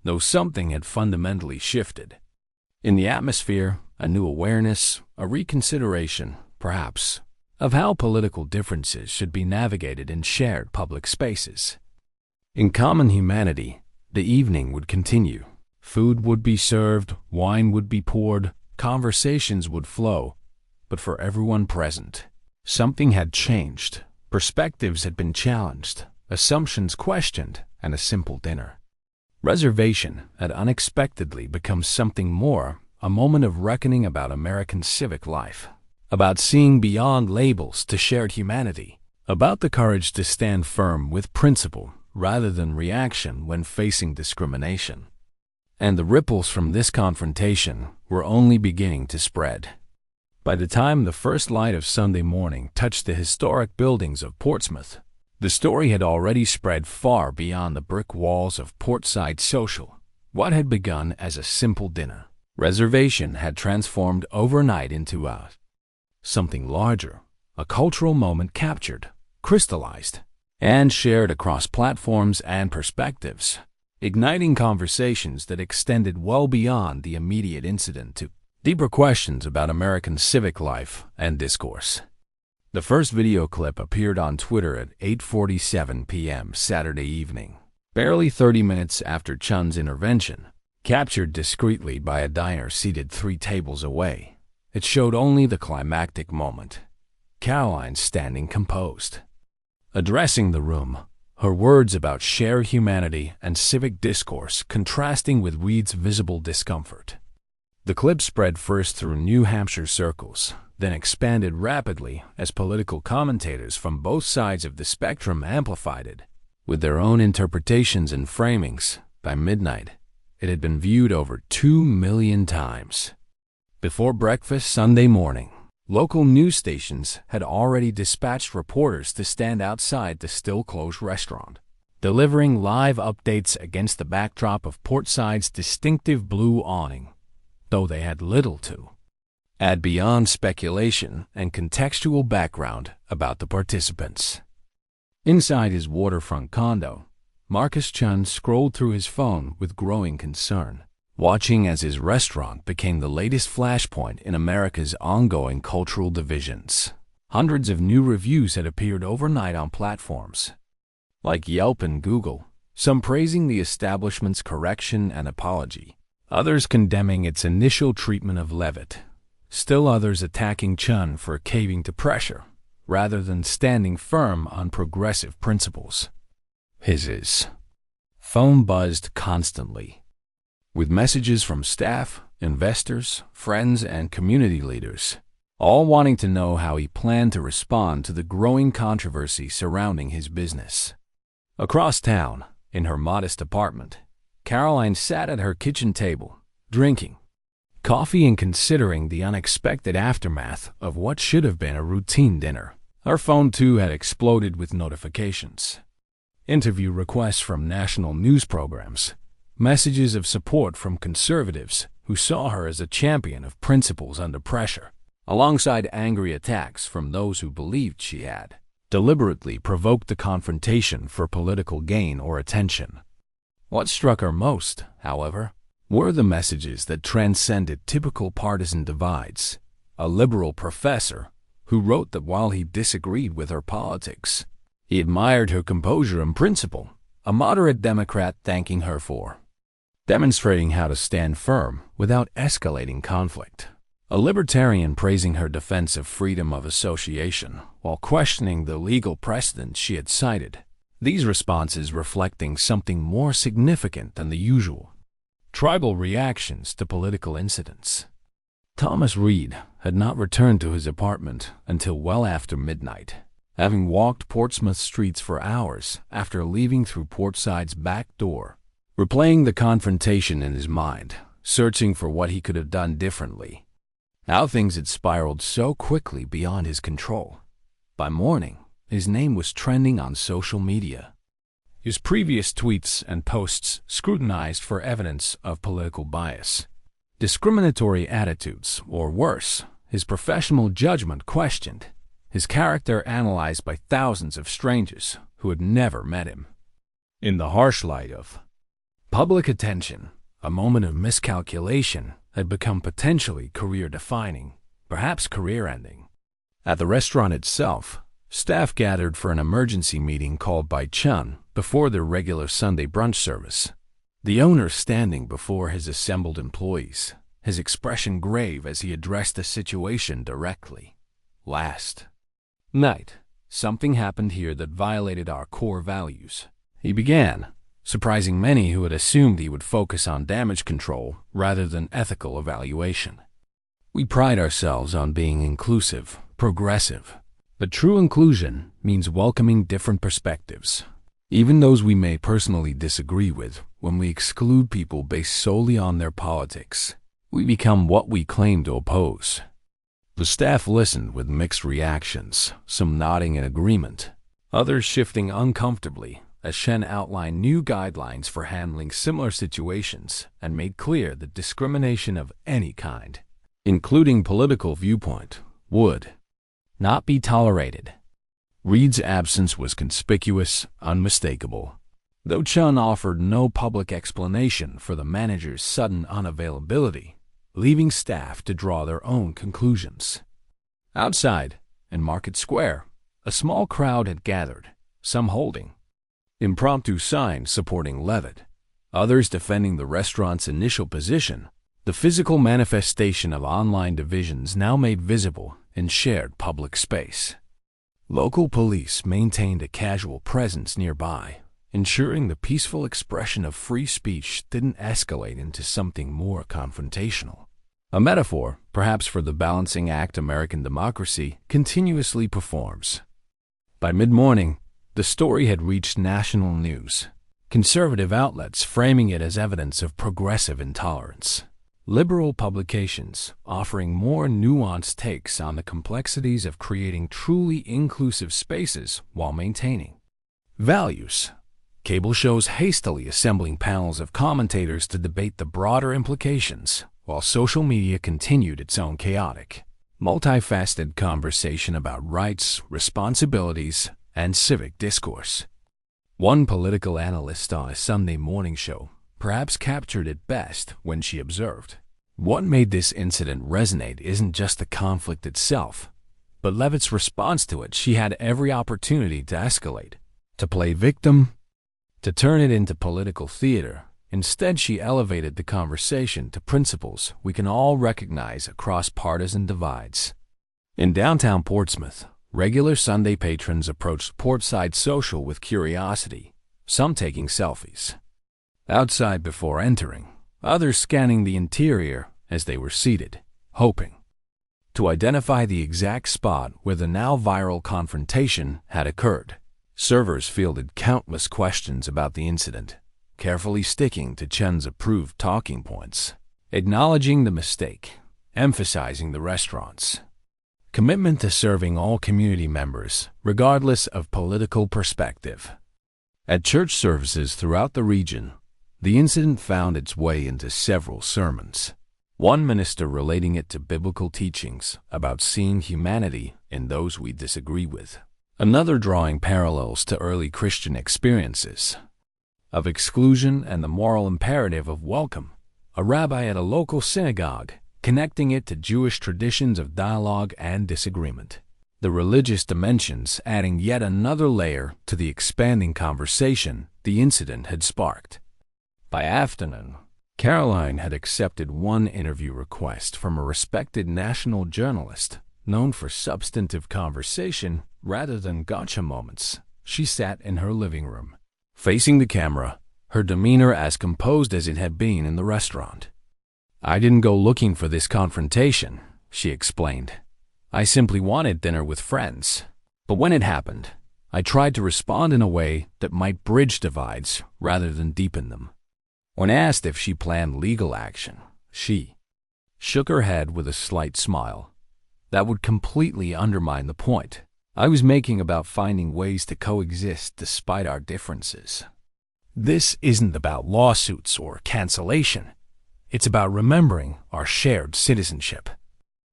though something had fundamentally shifted. In the atmosphere, a new awareness, a reconsideration, perhaps, of how political differences should be navigated in shared public spaces. In common humanity, the evening would continue. Food would be served, wine would be poured, conversations would flow, but for everyone present, something had changed. Perspectives had been challenged, assumptions questioned, and a simple dinner reservation had unexpectedly become something more, a moment of reckoning about American civic life, about seeing beyond labels to shared humanity. about the courage to stand firm with principle rather than reaction when facing discrimination. And the ripples from this confrontation were only beginning to spread. By the time the first light of Sunday morning touched the historic buildings of Portsmouth, the story had already spread far beyond the brick walls of Portside Social. What had begun as a simple dinner reservation had transformed overnight into something larger, a cultural moment captured, crystallized, and shared across platforms and perspectives, igniting conversations that extended well beyond the immediate incident to deeper questions about American civic life and discourse. The first video clip appeared on Twitter at 8:47 p.m. Saturday evening, barely 30 minutes after Chun's intervention. Captured discreetly by a diner seated 3 tables away, it showed only the climactic moment. Karoline standing composed, addressing the room, her words about shared humanity and civic discourse contrasting with Reed's visible discomfort. The clip spread first through New Hampshire circles, then expanded rapidly as political commentators from both sides of the spectrum amplified it, with their own interpretations and framings. By midnight, it had been viewed over 2 million times. Before breakfast Sunday morning, local news stations had already dispatched reporters to stand outside the still-closed restaurant, delivering live updates against the backdrop of Portside's distinctive blue awning, though they had little to add beyond speculation and contextual background about the participants. Inside his waterfront condo, Marcus Chun scrolled through his phone with growing concern, watching as his restaurant became the latest flashpoint in America's ongoing cultural divisions. Hundreds of new reviews had appeared overnight on platforms like Yelp and Google, some praising the establishment's correction and apology, others condemning its initial treatment of Leavitt, still others attacking Chun for caving to pressure rather than standing firm on progressive principles. His phone buzzed constantly, with messages from staff, investors, friends, and community leaders, all wanting to know how he planned to respond to the growing controversy surrounding his business. Across town, in her modest apartment, Karoline sat at her kitchen table, drinking coffee and considering the unexpected aftermath of what should have been a routine dinner. Her phone, too, had exploded with notifications. Interview requests from national news programs, messages of support from conservatives who saw her as a champion of principles under pressure, alongside angry attacks from those who believed she had deliberately provoked the confrontation for political gain or attention. What struck her most, however, were the messages that transcended typical partisan divides. A liberal professor who wrote that while he disagreed with her politics, he admired her composure and principle, a moderate Democrat thanking her for demonstrating how to stand firm without escalating conflict, a libertarian praising her defense of freedom of association while questioning the legal precedent she had cited, these responses reflecting something more significant than the usual tribal reactions to political incidents. Thomas Reed had not returned to his apartment until well after midnight, having walked Portsmouth streets for hours after leaving through Portside's back door, replaying the confrontation in his mind, searching for what he could have done differently. How things had spiraled so quickly beyond his control. By morning, his name was trending on social media, his previous tweets and posts scrutinized for evidence of political bias, discriminatory attitudes, or worse, his professional judgment questioned, his character analyzed by thousands of strangers who had never met him. In the harsh light of public attention, a moment of miscalculation had become potentially career-defining, perhaps career-ending. At the restaurant itself, staff gathered for an emergency meeting called by Chun before their regular Sunday brunch service. The owner standing before his assembled employees, his expression grave as he addressed the situation directly. Last night, something happened here that violated our core values. He began, surprising many who had assumed he would focus on damage control rather than ethical evaluation. We pride ourselves on being inclusive, progressive, But true inclusion means welcoming different perspectives, even those we may personally disagree with. When we exclude people based solely on their politics, we become what we claim to oppose. The staff listened with mixed reactions, some nodding in agreement, others shifting uncomfortably, as Shen outlined new guidelines for handling similar situations and made clear that discrimination of any kind, including political viewpoint, would not be tolerated. Reed's absence was conspicuous, unmistakable, though Chun offered no public explanation for the manager's sudden unavailability, leaving staff to draw their own conclusions. Outside, in Market Square, a small crowd had gathered, some holding impromptu signs supporting Leavitt, others defending the restaurant's initial position, the physical manifestation of online divisions now made visible in shared public space. Local police maintained a casual presence nearby, ensuring the peaceful expression of free speech didn't escalate into something more confrontational. A metaphor, perhaps, for the balancing act American democracy continuously performs. By mid-morning, the story had reached national news, conservative outlets framing it as evidence of progressive intolerance, liberal publications offering more nuanced takes on the complexities of creating truly inclusive spaces while maintaining values, cable shows hastily assembling panels of commentators to debate the broader implications, while social media continued its own chaotic, multifaceted conversation about rights, responsibilities, and civic discourse. One political analyst on a Sunday morning show perhaps captured it best when she observed, "What made this incident resonate isn't just the conflict itself, but Leavitt's response to it. She had every opportunity to escalate, to play victim, to turn it into political theater. Instead, she elevated the conversation to principles we can all recognize across partisan divides." In downtown Portsmouth, regular Sunday patrons approached Portside Social with curiosity, some taking selfies outside before entering, others scanning the interior as they were seated, hoping to identify the exact spot where the now viral confrontation had occurred. Servers fielded countless questions about the incident, carefully sticking to Chen's approved talking points, acknowledging the mistake, emphasizing the restaurant's commitment to serving all community members, regardless of political perspective. At church services throughout the region, the incident found its way into several sermons, one minister relating it to biblical teachings about seeing humanity in those we disagree with, another drawing parallels to early Christian experiences of exclusion and the moral imperative of welcome, a rabbi at a local synagogue connecting it to Jewish traditions of dialogue and disagreement, the religious dimensions adding yet another layer to the expanding conversation the incident had sparked. By afternoon, Karoline had accepted one interview request from a respected national journalist known for substantive conversation rather than gotcha moments. She sat in her living room, facing the camera, her demeanor as composed as it had been in the restaurant. "I didn't go looking for this confrontation," she explained. "I simply wanted dinner with friends. But when it happened, I tried to respond in a way that might bridge divides rather than deepen them." When asked if she planned legal action, she shook her head with a slight smile. "That would completely undermine the point I was making about finding ways to coexist despite our differences. This isn't about lawsuits or cancellation. It's about remembering our shared citizenship."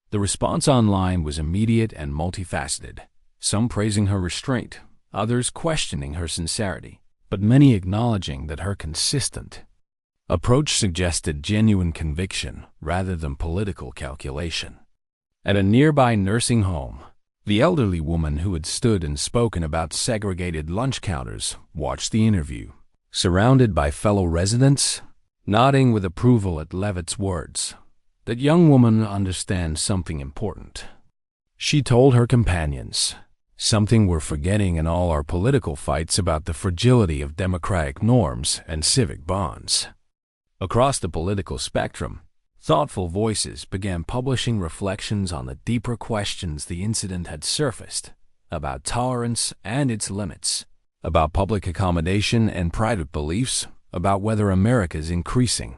The response online was immediate and multifaceted, some praising her restraint, others questioning her sincerity, but many acknowledging that her consistent approach suggested genuine conviction rather than political calculation. At a nearby nursing home, the elderly woman who had stood and spoken about segregated lunch counters watched the interview, surrounded by fellow residents, nodding with approval at Leavitt's words. That young woman understands something important, she told her companions, something we're forgetting in all our political fights about the fragility of democratic norms and civic bonds. Across the political spectrum, thoughtful voices began publishing reflections on the deeper questions the incident had surfaced, about tolerance and its limits, about public accommodation and private beliefs, about whether America's increasing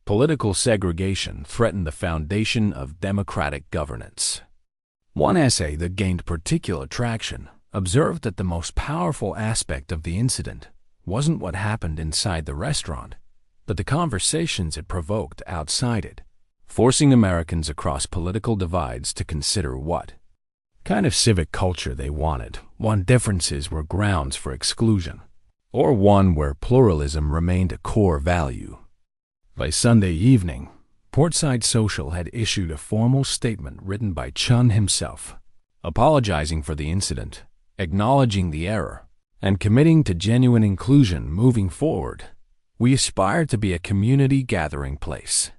political segregation threatened the foundation of democratic governance. One essay that gained particular traction observed that the most powerful aspect of the incident wasn't what happened inside the restaurant, but the conversations it provoked outside it, forcing Americans across political divides to consider what kind of civic culture they wanted, one differences were grounds for exclusion, or one where pluralism remained a core value. By Sunday evening, Portside Social had issued a formal statement written by Chun himself, apologizing for the incident, acknowledging the error, and committing to genuine inclusion moving forward. We aspire to be a community gathering place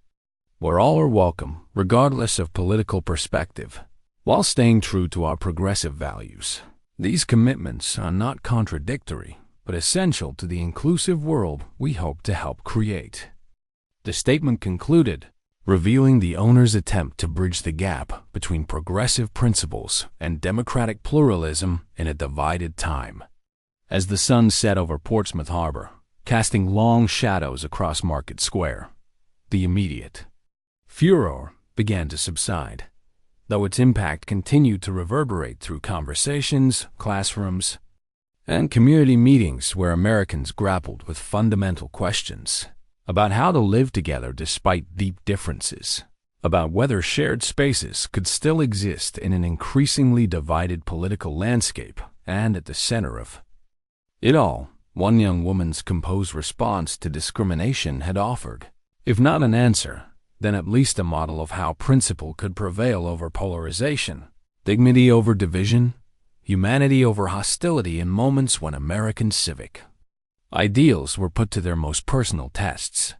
where all are welcome, regardless of political perspective, while staying true to our progressive values. These commitments are not contradictory, but essential to the inclusive world we hope to help create. The statement concluded, revealing the owner's attempt to bridge the gap between progressive principles and democratic pluralism in a divided time. As the sun set over Portsmouth Harbor, casting long shadows across Market Square, the immediate furor began to subside, though its impact continued to reverberate through conversations, classrooms, and community meetings where Americans grappled with fundamental questions about how to live together despite deep differences, about whether shared spaces could still exist in an increasingly divided political landscape, and at the center of it all, one young woman's composed response to discrimination had offered, if not an answer, then at least a model of how principle could prevail over polarization, dignity over division, humanity over hostility in moments when American civic ideals were put to their most personal tests.